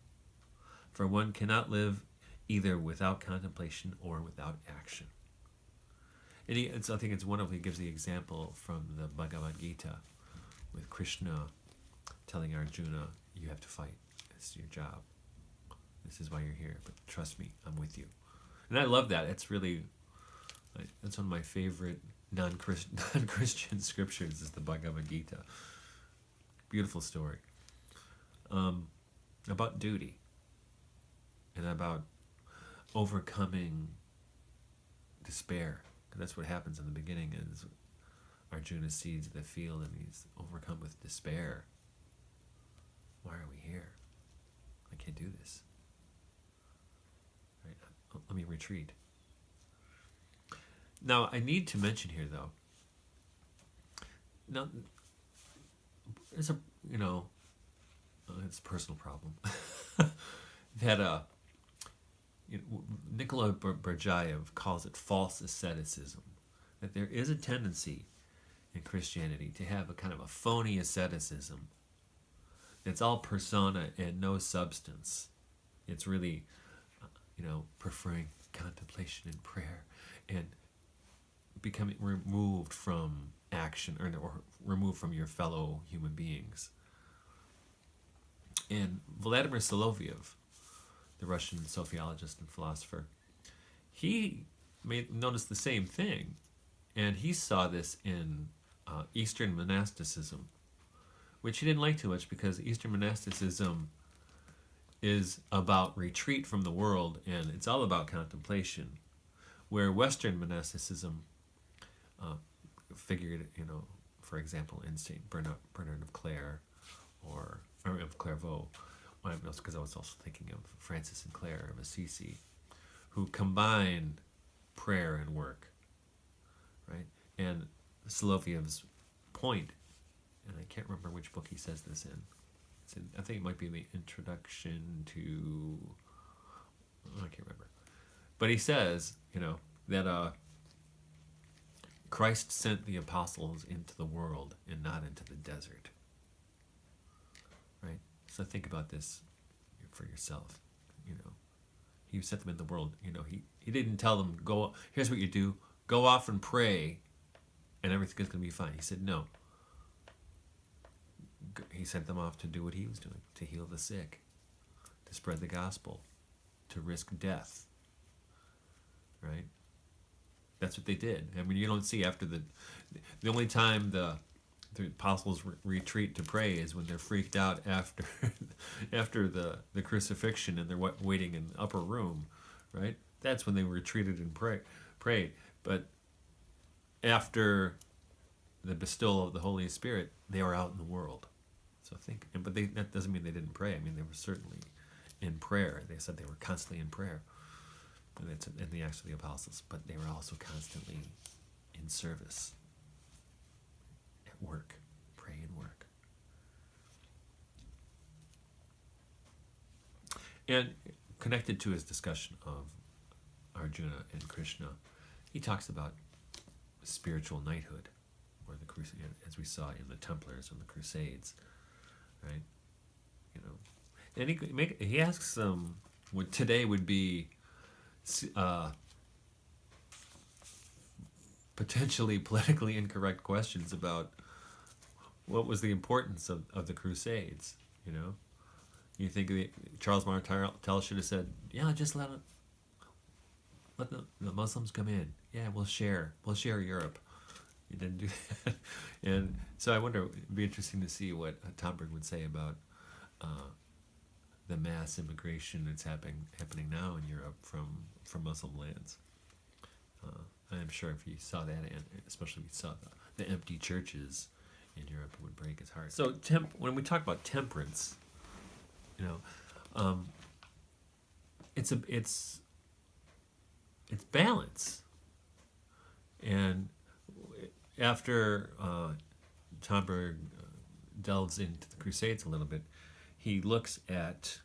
For one cannot live either without contemplation or without action. And I think it's wonderful. He gives the example from the Bhagavad Gita with Krishna telling Arjuna, you have to fight. It's your job. This is why you're here. But trust me, I'm with you. And I love that. That's one of my favorite non-Christian scriptures is the Bhagavad Gita. Beautiful story. About duty and about overcoming despair. That's what happens in the beginning is Arjuna sees the field and he's overcome with despair. Why are we here? I can't do this. Right? Let me retreat. Now, I need to mention here, though, now, there's it's a personal problem. That Nikolai Berdyaev calls it false asceticism. That there is a tendency in Christianity to have a kind of a phony asceticism. It's all persona and no substance. It's really, preferring contemplation and prayer and becoming removed from action or removed from your fellow human beings. And Vladimir Soloviev, the Russian sociologist and philosopher, he noticed the same thing. And he saw this in Eastern monasticism, which he didn't like too much because Eastern monasticism is about retreat from the world and it's all about contemplation, where Western monasticism figured, for example, in Saint Bernard of Clare or of Clairvaux, because I was also thinking of Francis and Clare of Assisi, who combined prayer and work, right? And Soloviev's point, and I can't remember which book he says this in. I think it might be in the introduction to, I can't remember. But he says, that Christ sent the apostles into the world and not into the desert. Right? So think about this for yourself. He sent them in the world. He didn't tell them, here's what you do, go off and pray and everything's going to be fine. He said, no. He sent them off to do what he was doing, to heal the sick, to spread the gospel, to risk death. Right? That's what they did. I mean, you don't see after the only time the apostles retreat to pray is when they're freaked out after the crucifixion and they're waiting in the upper room, right? That's when they retreated and prayed. But after the bestowal of the Holy Spirit, they were out in the world. So that doesn't mean they didn't pray. I mean, they were certainly in prayer. They said they were constantly in prayer. And it's in the Acts of the Apostles, but they were also constantly in service, at work, pray and work. And connected to his discussion of Arjuna and Krishna, he talks about spiritual knighthood, or as we saw in the Templars and the Crusades, right? And he asks them what today would be potentially politically incorrect questions about what was the importance of the Crusades. You think Charles Martel should have said, yeah, just let the Muslims come in. Yeah, we'll share Europe. He didn't do that. And so I wonder, it'd be interesting to see what Tomberg would say about the mass immigration that's happening now in Europe from Muslim lands. I'm sure if you saw that, and especially if you saw the empty churches in Europe, it would break his heart. So when we talk about temperance, You know, um, it's balance. And after Tomberg delves into the Crusades a little bit, he looks at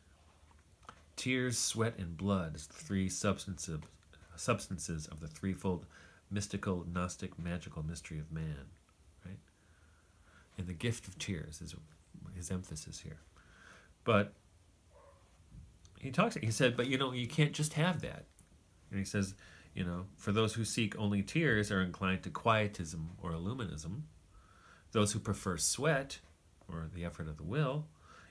tears, sweat, and blood as the three substances of the threefold mystical, Gnostic, magical mystery of man, right? And the gift of tears is his emphasis here. But he said, but you can't just have that. And he says, for those who seek only tears are inclined to quietism or illuminism. Those who prefer sweat, or the effort of the will,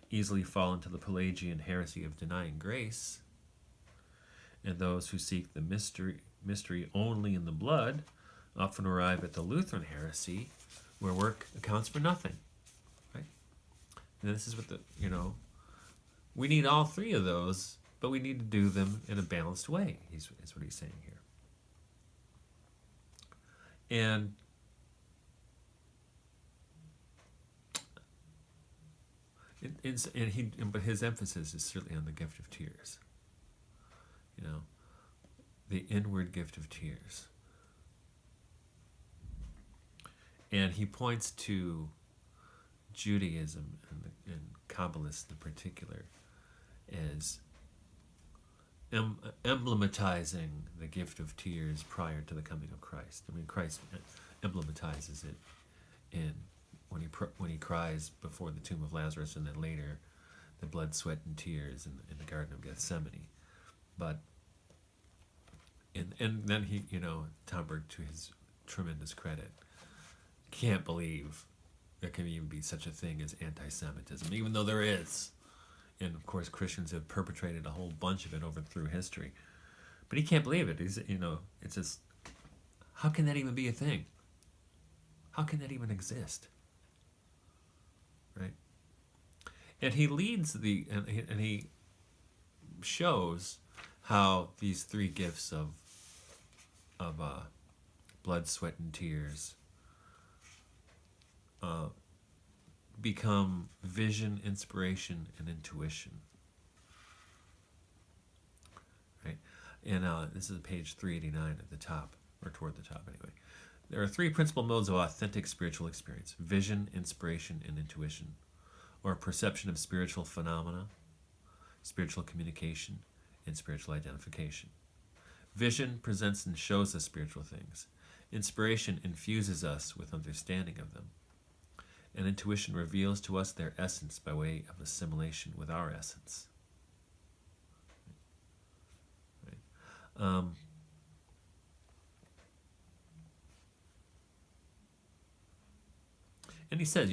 easily fall into the Pelagian heresy of denying grace. And those who seek the mystery only in the blood often arrive at the Lutheran heresy, where work accounts for nothing. Right? And this is what we need all three of those, but we need to do them in a balanced way, is what he's saying here. And but his emphasis is certainly on the gift of tears. The inward gift of tears. And he points to Judaism and Kabbalists in particular as emblematizing the gift of tears prior to the coming of Christ. I mean, Christ emblematizes it in when he cries before the tomb of Lazarus, and then later the blood, sweat, and tears in the Garden of Gethsemane. But and then he, Tomberg, to his tremendous credit, can't believe there can even be such a thing as anti-Semitism, even though there is. And of course, Christians have perpetrated a whole bunch of it through history. But he can't believe it. It's just, how can that even be a thing? How can that even exist? Right? And he leads and he shows how these three gifts of blood, sweat, and tears become vision, inspiration, and intuition. Right? And this is page 389 at the top, or toward the top anyway. There are three principal modes of authentic spiritual experience: vision, inspiration, and intuition, or perception of spiritual phenomena, spiritual communication, and spiritual identification. Vision presents and shows us spiritual things. Inspiration infuses us with understanding of them. And intuition reveals to us their essence by way of assimilation with our essence. Right? And he says,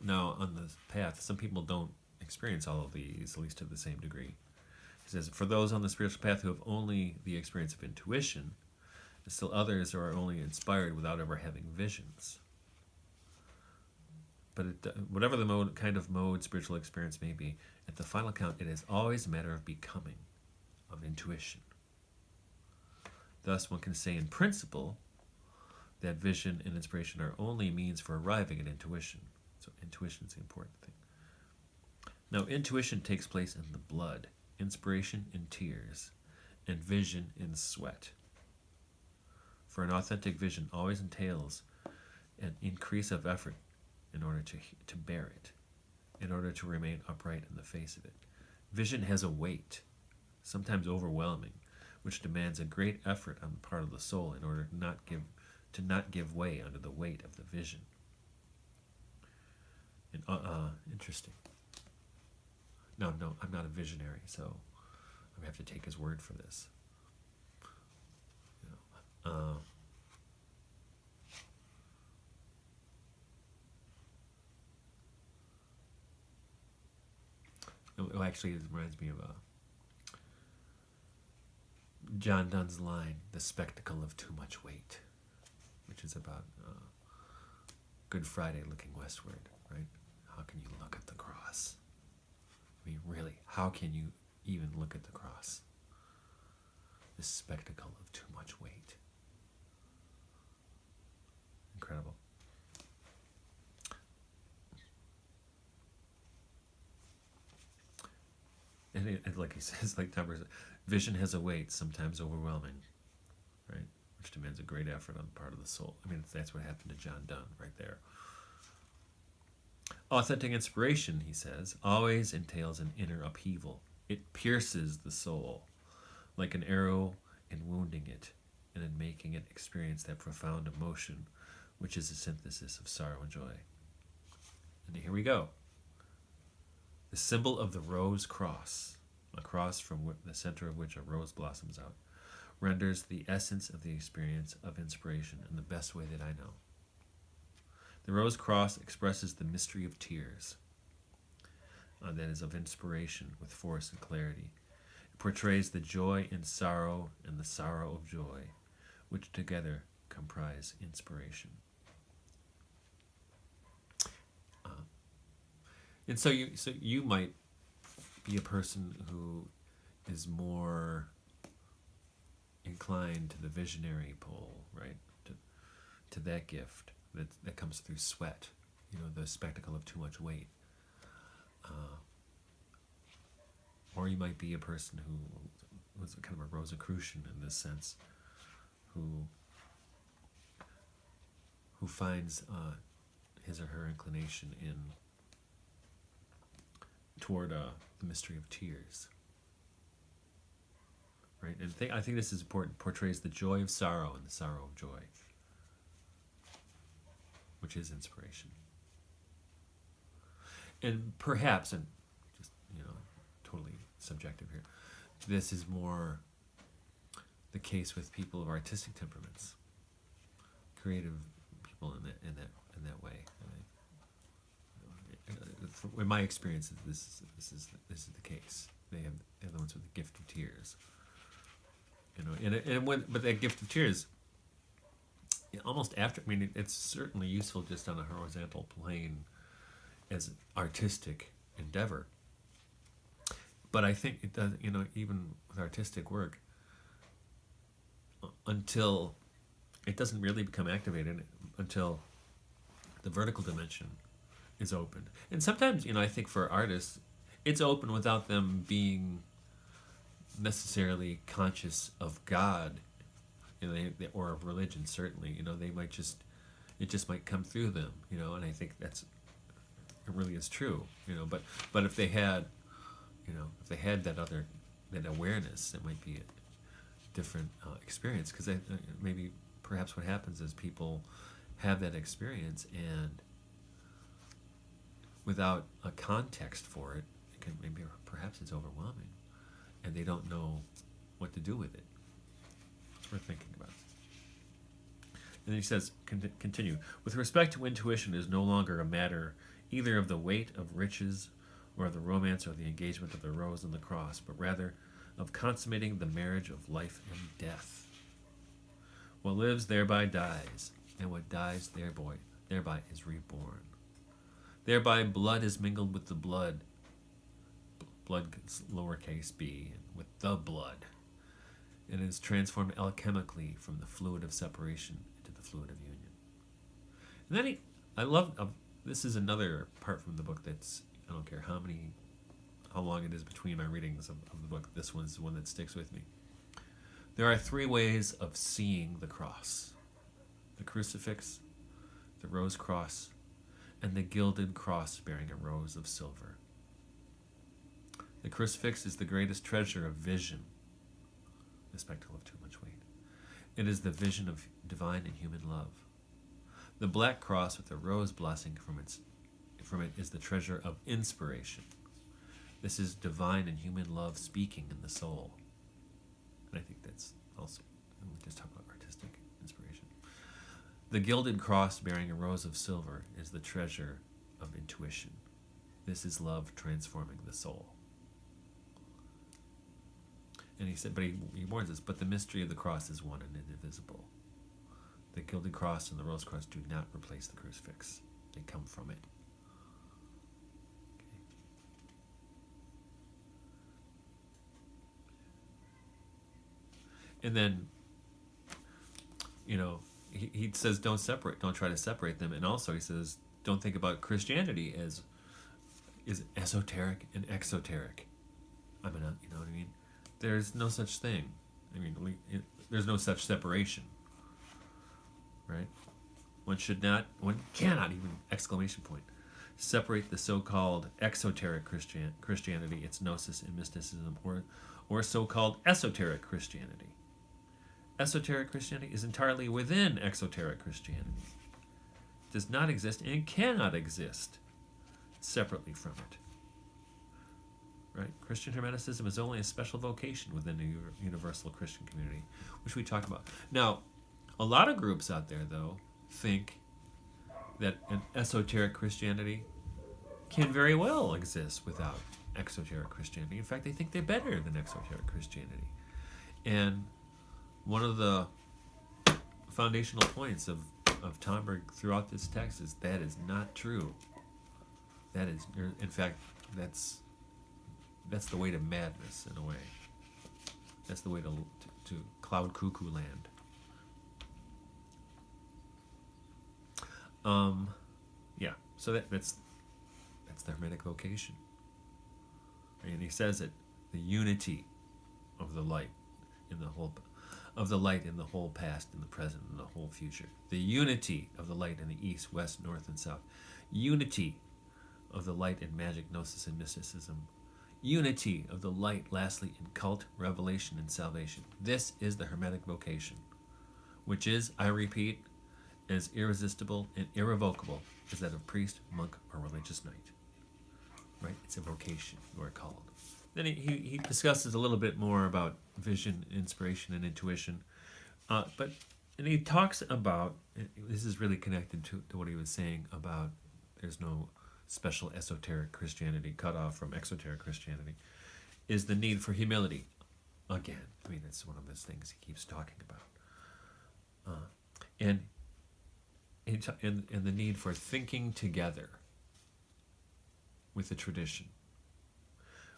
now on the path, some people don't experience all of these, at least to the same degree. He says, for those on the spiritual path who have only the experience of intuition, there's still others who are only inspired without ever having visions. But whatever the kind of mode spiritual experience may be, at the final count, it is always a matter of becoming, of intuition. Thus, one can say in principle that vision and inspiration are only means for arriving at intuition. So intuition is the important thing. Now, intuition takes place in the blood, inspiration in tears, and vision in sweat. For an authentic vision always entails an increase of effort in order to bear it, in order to remain upright in the face of it. Vision has a weight, sometimes overwhelming, which demands a great effort on the part of the soul in order to not give way under the weight of the vision. And, interesting. No, I'm not a visionary, so I have to take his word for this. Actually, it reminds me of John Donne's line, "The spectacle of too much weight," which is about Good Friday looking westward, right? How can you look at the cross? I mean, really, how can you even look at the cross? The spectacle of too much weight. Incredible. and like he says, like Temperance, vision has a weight, sometimes overwhelming, right? Which demands a great effort on the part of the soul. I mean, that's what happened to John Donne right there. Authentic inspiration, he says, always entails an inner upheaval. It pierces the soul like an arrow in wounding it and in making it experience that profound emotion which is a synthesis of sorrow and joy. And here we go. The symbol of the rose cross, a cross from the center of which a rose blossoms out, renders the essence of the experience of inspiration in the best way that I know. The rose cross expresses the mystery of tears, that is, of inspiration with force and clarity. It portrays the joy in sorrow and the sorrow of joy, which together comprise inspiration. And so you might be a person who is more inclined to the visionary pole, right? To that gift that comes through sweat, the spectacle of too much weight. Or you might be a person who was kind of a Rosicrucian in this sense, who finds his or her inclination toward the mystery of tears. Right? And I think this is important. Portrays the joy of sorrow and the sorrow of joy, which is inspiration. And perhaps, and just, totally subjective here, this is more the case with people of artistic temperaments, creative people in that way. In my experience, this is the case. They're the ones with the gift of tears. But that gift of tears, almost after, it's certainly useful just on a horizontal plane as an artistic endeavor. But I think it does, even with artistic work, until it doesn't really become activated until the vertical dimension is opened. And sometimes, I think for artists, it's open without them being necessarily conscious of God, or of religion. Certainly, they might it just might come through them, and I think it really is true, But if they had, that awareness, it might be a different experience. Because perhaps what happens is people have that experience, and without a context for it, perhaps it's overwhelming, and they don't know what to do with it. It's worth thinking about. And then he says, continue, with respect to intuition, is no longer a matter either of the weight of riches or of the romance or the engagement of the rose and the cross, but rather of consummating the marriage of life and death. What lives thereby dies, and what dies thereby is reborn. Thereby blood is mingled with the blood lowercase b, with the blood, and is transformed alchemically from the fluid of separation into the fluid of union. And then this is another part from the book that's, I don't care how long it is between my readings of the book, this one's the one that sticks with me. There are 3 ways of seeing the cross: the crucifix, the rose cross, and the gilded cross bearing a rose of silver. The crucifix is the greatest treasure of vision, the spectacle of too much weight. It is the vision of divine and human love. The black cross with the rose blossoming from it is the treasure of inspiration. This is divine and human love speaking in the soul. And I think that's also, we just talk about artistic inspiration. The gilded cross bearing a rose of silver is the treasure of intuition. This is love transforming the soul. And he said, but he warns us, but the mystery of the cross is one and indivisible. The gilded cross and the rose cross do not replace the crucifix. They come from it. Okay. And then, he says don't try to separate them. And also he says don't think about Christianity as esoteric and exoteric. I'm an, you know what I mean? There's no such thing. I mean, there's no such separation, right? One should not, one cannot even, exclamation point, separate the so-called exoteric Christianity, its gnosis and mysticism, or so-called esoteric Christianity. Esoteric Christianity is entirely within exoteric Christianity. It does not exist and cannot exist separately from it. Right? Christian Hermeticism is only a special vocation within the universal Christian community, which we talked about. Now, a lot of groups out there, though, think that an esoteric Christianity can very well exist without exoteric Christianity. In fact, they think they're better than exoteric Christianity. And one of the foundational points of Tomberg throughout this text is that is not true. That is, in fact, that's the way to madness in a way. That's the way to cloud cuckoo land. Yeah. So that's the Hermetic vocation. And he says it, the unity of the light in the whole past, in the present, and the whole future. The unity of the light in the east, west, north, and south. Unity of the light in magic, gnosis, and mysticism. Unity of the light, lastly, in cult, revelation, and salvation. This is the Hermetic vocation, which is, I repeat, as irresistible and irrevocable as that of priest, monk, or religious knight. Right? It's a vocation, you are called. Then he discusses a little bit more about vision, inspiration, and intuition. And he talks about, this is really connected to what he was saying about there's no special esoteric Christianity cut off from exoteric Christianity, is the need for humility. Again, I mean, it's one of those things he keeps talking about. And the need for thinking together with the tradition,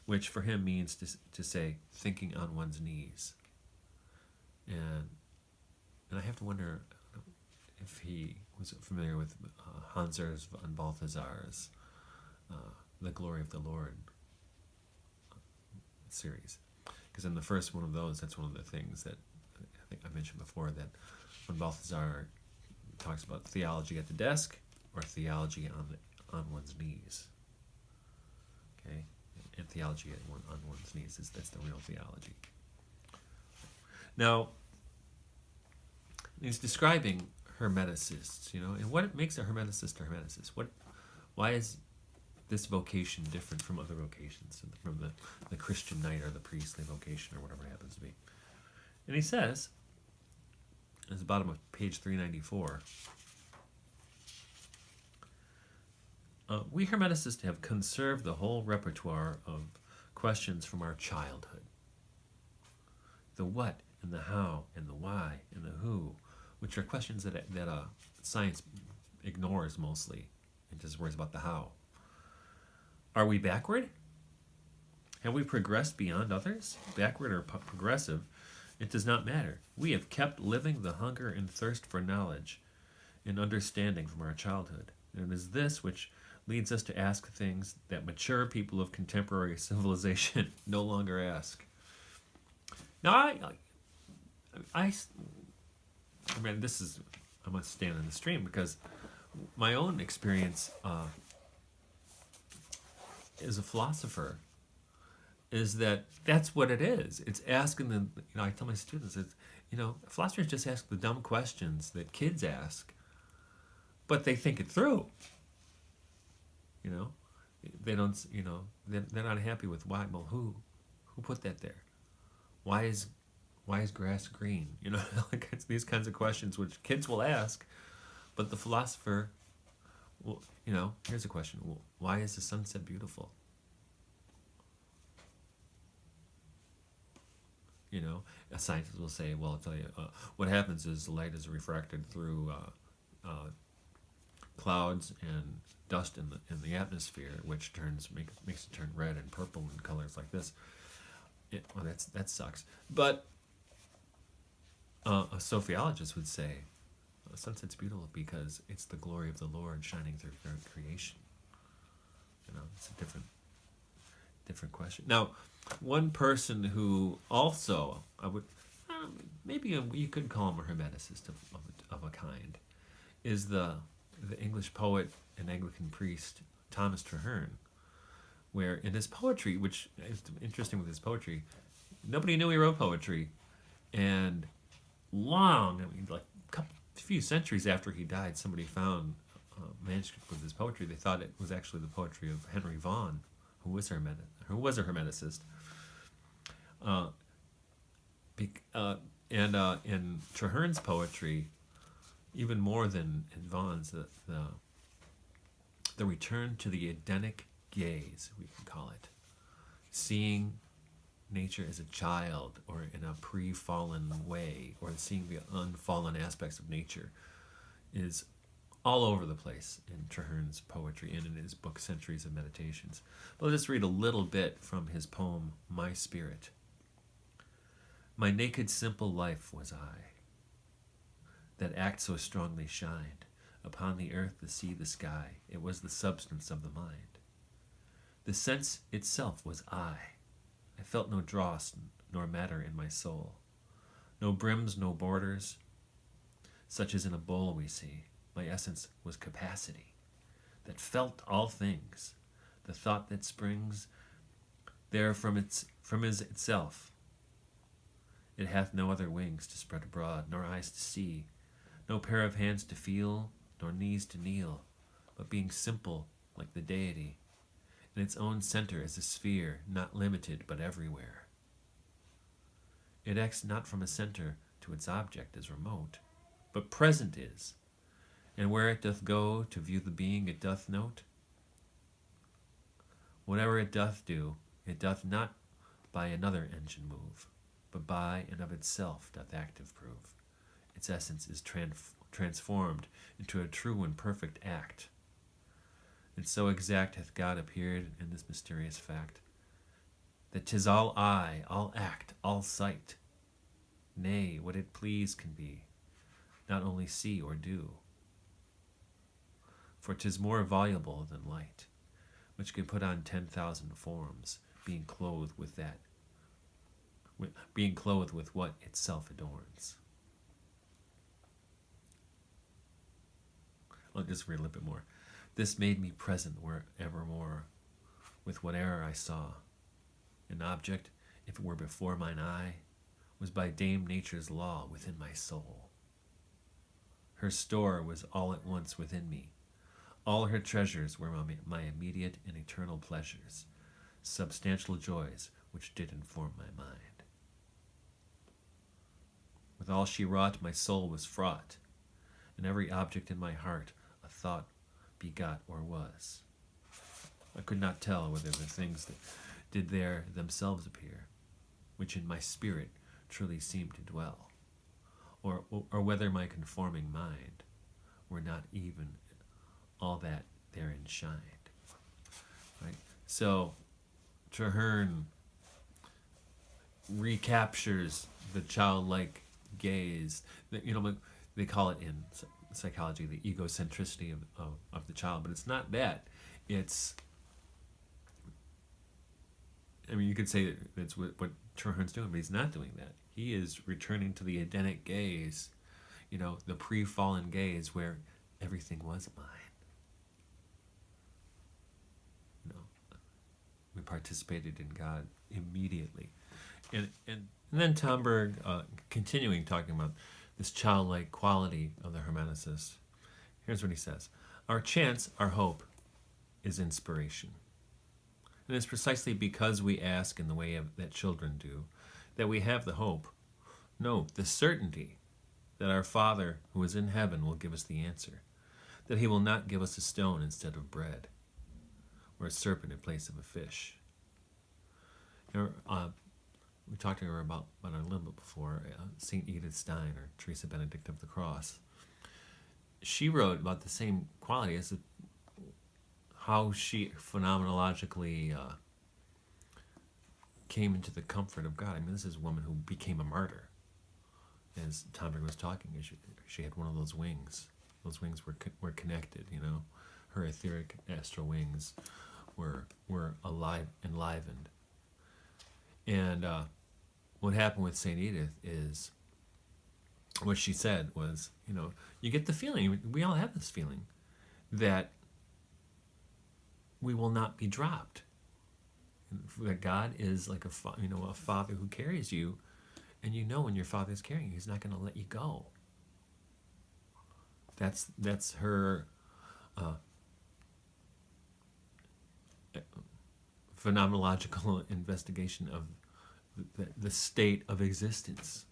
which for him means to say thinking on one's knees. And I have to wonder if he was familiar with Hans-Urs von Balthasar's The Glory of the Lord series. Because in the first one of those, that's one of the things that I think I mentioned before, that when Balthasar talks about theology at the desk or theology on one's knees. Okay? And theology on one's knees, that's the real theology. Now, he's describing Hermeticists, and what makes a Hermeticist a Hermeticist? Why is this vocation different from other vocations, from the Christian knight or the priestly vocation or whatever it happens to be? And he says, at the bottom of page 394, we Hermeticists have conserved the whole repertoire of questions from our childhood. The what and the how and the why and the who, which are questions that science ignores mostly and just worries about the how. Are we backward? Have we progressed beyond others? Backward or progressive, it does not matter. We have kept living the hunger and thirst for knowledge and understanding from our childhood. And it is this which leads us to ask things that mature people of contemporary civilization no longer ask. Now, I mean, I must stand in the stream because my own experience as a philosopher is that's what it is. It's asking them, I tell my students, philosophers just ask the dumb questions that kids ask, but they think it through. They don't, they're not happy with why. Well, who put that there? Why is grass green? Like it's these kinds of questions which kids will ask, but the philosopher, well, here's a question: why is the sunset beautiful? A scientist will say, well, I'll tell you, what happens is the light is refracted through clouds and dust in the atmosphere, which makes it turn red and purple and colors like this. That sucks. But a sociologist would say, sunset's beautiful because it's the glory of the Lord shining through creation. It's a different. different question. Now, one person who also, I would, maybe you could call him a hermeticist of a kind, is the English poet and Anglican priest Thomas Traherne, where in his poetry, which is interesting with his poetry, nobody knew he wrote poetry, and like a few centuries after he died, somebody found a manuscript with his poetry. They thought it was actually the poetry of Henry Vaughan, who was a hermeticist. Uh, and in Traherne's poetry, even more than in Vaughan's, the return to the Edenic gaze, we can call it, seeing nature as a child or in a pre-fallen way, or seeing the unfallen aspects of nature, is all over the place in Traherne's poetry and in his book Centuries of Meditations. I'll just read a little bit from his poem My Spirit. My naked simple life was I, that act so strongly shined upon the earth, the sea, the sky. It was the substance of the mind. The sense itself was I felt no dross nor matter in my soul, no brims, no borders, such as in a bowl we see. My essence was capacity that felt all things, the thought that springs there from itself. It hath no other wings to spread abroad, nor eyes to see, no pair of hands to feel, nor knees to kneel, but being simple like the deity, in its own center as a sphere, not limited but everywhere. It acts not from a center to its object as remote, but present is, and where it doth go to view the being it doth note. Whatever it doth do, it doth not by another engine move, but by and of itself doth active prove. Its essence is transformed into a true and perfect act. And so exact hath God appeared in this mysterious fact, that 'tis all eye, all act, all sight, nay, what it please can be, not only see or do. For 'tis more voluble than light, which can put on 10,000 forms, being clothed with what itself adorns. I'll just read a little bit more. This made me present wherevermore, with whate'er I saw. An object, if it were before mine eye, was by Dame Nature's law within my soul. Her store was all at once within me. All her treasures were my immediate and eternal pleasures, substantial joys which did inform my mind. With all she wrought, my soul was fraught, and every object in my heart a thought begot or was. I could not tell whether the things that did there themselves appear, which in my spirit truly seemed to dwell, or whether my conforming mind were not even all that therein shined. Right? So Traherne recaptures the childlike gaze. They call it in psychology the egocentricity of the child, but it's not that. It's, I mean, you could say that it's what Traherne's doing, but he's not doing that. He is returning to the Edenic gaze, the pre-fallen gaze where everything was mine. We participated in God immediately. And then Tomberg, continuing talking about this childlike quality of the Hermeticist, here's what he says. Our chance, our hope, is inspiration. And it's precisely because we ask in the way that children do that we have the hope. No, the certainty that our Father who is in heaven will give us the answer, that he will not give us a stone instead of bread, or a serpent in place of a fish. We talked to her about a little bit before, St. Edith Stein, or Teresa Benedict of the Cross. She wrote about the same quality as how she phenomenologically came into the comfort of God. I mean, this is a woman who became a martyr. As Tomberg was talking, she had one of those wings. Those wings were connected, her etheric astral wings were alive, enlivened. And what happened with Saint Edith is what she said was, you get the feeling, we all have this feeling, that we will not be dropped. That God is like a father who carries you, and when your father is carrying you, he's not going to let you go. That's her phenomenological investigation of the state of existence.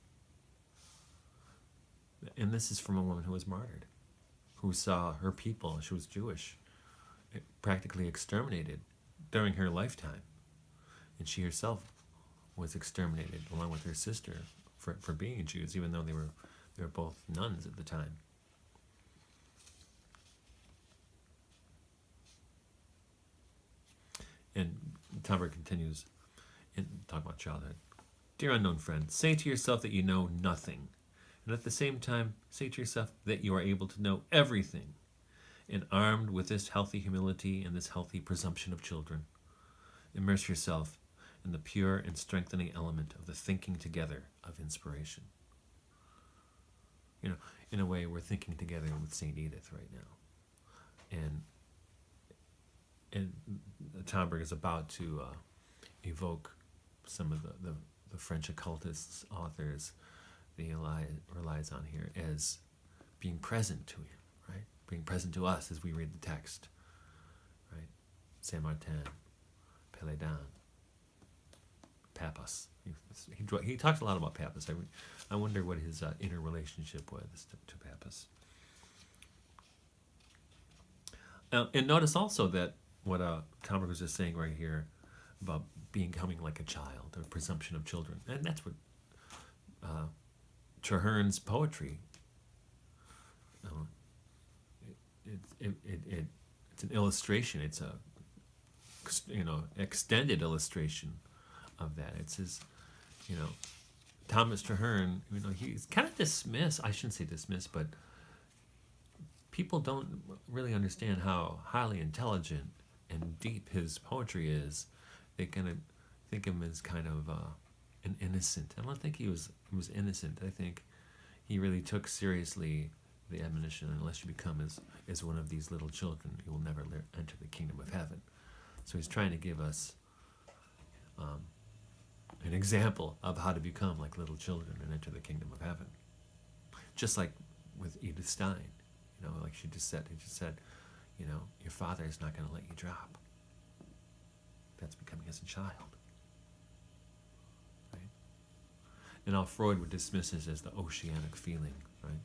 And this is from a woman who was martyred, who saw her people, she was Jewish, practically exterminated during her lifetime. And she herself was exterminated along with her sister for being Jews, even though they were both nuns at the time. And Tomber continues in talking about childhood. Dear unknown friend, say to yourself that you know nothing, and at the same time say to yourself that you are able to know everything. And armed with this healthy humility and this healthy presumption of children, immerse yourself in the pure and strengthening element of the thinking together of inspiration. In a way, we're thinking together with St. Edith right now. And Tomberg is about to evoke some of the French occultists, authors that he relies on here as being present to him, right? Being present to us as we read the text, right? Saint Martin, Pélédan, Papas. He talks a lot about Papas. I wonder what his inner relationship was to Papas. And notice also that what Tomberg was just saying right here about becoming like a child, or presumption of children. And that's what Traherne's poetry, it's an illustration. It's a extended illustration of that. It's his, Thomas Traherne, he's kind of dismissed. I shouldn't say dismissed, but people don't really understand how highly intelligent and deep his poetry is. They kind of think of him as kind of an innocent. I don't think he was innocent. I think he really took seriously the admonition, unless you become as one of these little children, you will never enter the kingdom of heaven. So he's trying to give us an example of how to become like little children and enter the kingdom of heaven. Just like with Edith Stein, like he just said, your father is not going to let you drop. That's becoming as a child. Right? And now Freud would dismiss this as the oceanic feeling, right?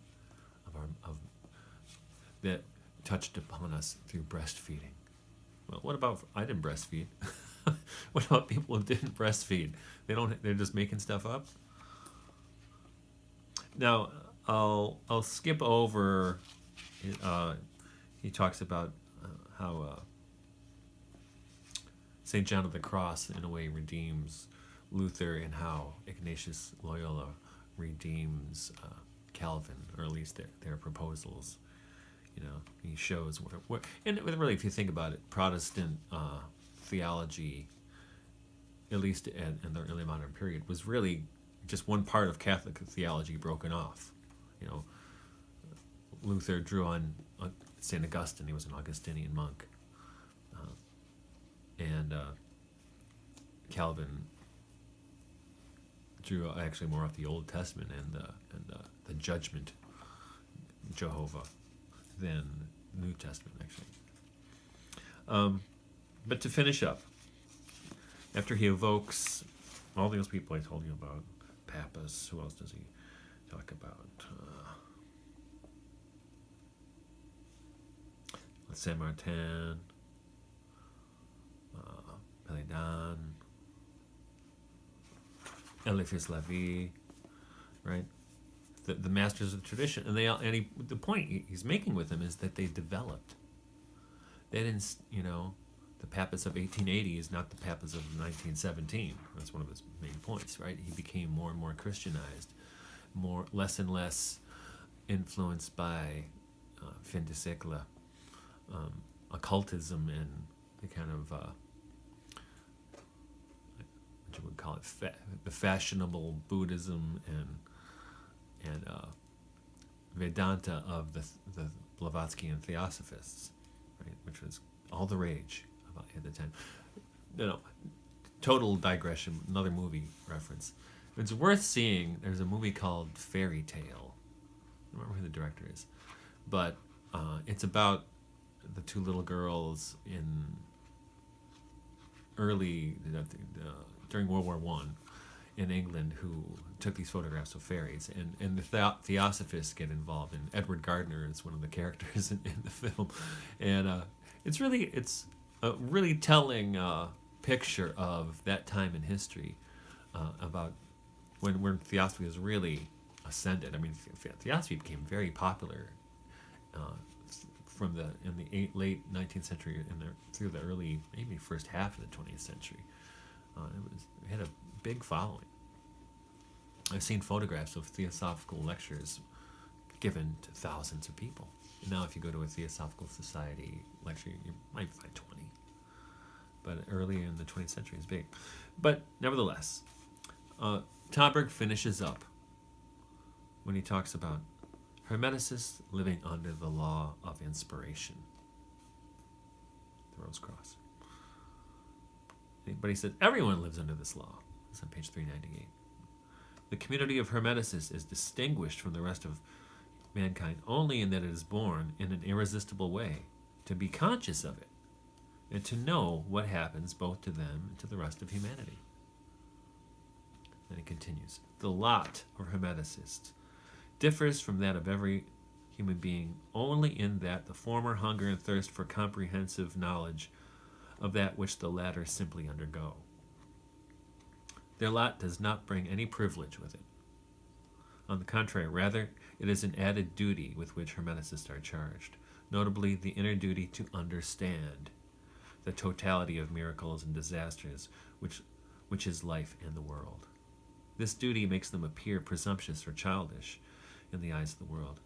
Of that touched upon us through breastfeeding. Well, what about, I didn't breastfeed. What about people who didn't breastfeed? They're just making stuff up? Now, I'll skip over, he talks about how St. John of the Cross, in a way, redeems Luther, and how Ignatius Loyola redeems Calvin, or at least their proposals. He shows where, and really, if you think about it, Protestant theology, at least in the early modern period, was really just one part of Catholic theology broken off. Luther drew on St. Augustine. He was an Augustinian monk. And Calvin drew actually more off the Old Testament and the judgment, Jehovah, than New Testament, actually. But to finish up, after he evokes all those people I told you about, Papas, who else does he talk about? Saint Martin, Pélédan, Eliphas Levi, right? The masters of tradition, and the point he's making with them is that they developed. They didn't, the Papas of 1880 is not the Papas of 1917. That's one of his main points, right? He became more and more Christianized, less and less influenced by fin de siècle, occultism the kind of what you would call it, the fashionable Buddhism and Vedanta of the Blavatsky and Theosophists, right, which was all the rage about at the time. Total digression. Another movie reference. It's worth seeing. There's a movie called Fairy Tale. I don't remember who the director is, but it's about the two little girls in during World War I in England who took these photographs of fairies, and the Theosophists get involved, and Edward Gardner is one of the characters in the film, and it's a really telling picture of that time in history, about when Theosophy was really ascended. I mean, Theosophy became very popular in the late 19th century through the early, maybe first half of the 20th century. It had a big following. I've seen photographs of theosophical lectures given to thousands of people. Now, if you go to a Theosophical Society lecture, you might find 20. But early in the 20th century is big. But nevertheless, Tomberg finishes up when he talks about Hermeticists living under the law of inspiration. The Rose Cross. But he said everyone lives under this law. It's on page 398. The community of Hermeticists is distinguished from the rest of mankind only in that it is born in an irresistible way, to be conscious of it, and to know what happens both to them and to the rest of humanity. Then he continues. The lot of Hermeticists differs from that of every human being only in that the former hunger and thirst for comprehensive knowledge of that which the latter simply undergo. Their lot does not bring any privilege with it. On the contrary, rather, it is an added duty with which Hermeticists are charged, notably the inner duty to understand the totality of miracles and disasters which is life and the world. This duty makes them appear presumptuous or childish in the eyes of the world.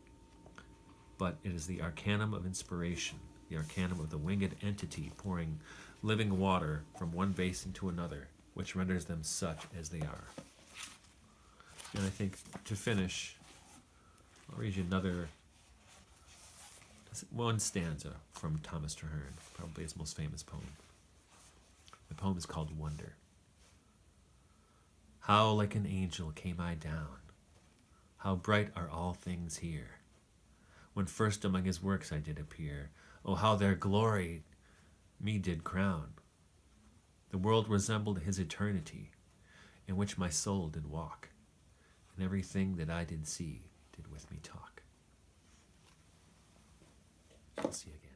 But it is the arcanum of inspiration, the arcanum of the winged entity pouring living water from one basin to another, which renders them such as they are. And I think to finish, I'll read you one stanza from Thomas Traherne, probably his most famous poem. The poem is called Wonder. How like an angel came I down, how bright are all things here. When first among his works I did appear, oh how their glory me did crown. The world resembled his eternity, in which my soul did walk, and everything that I did see did with me talk. I'll see you again.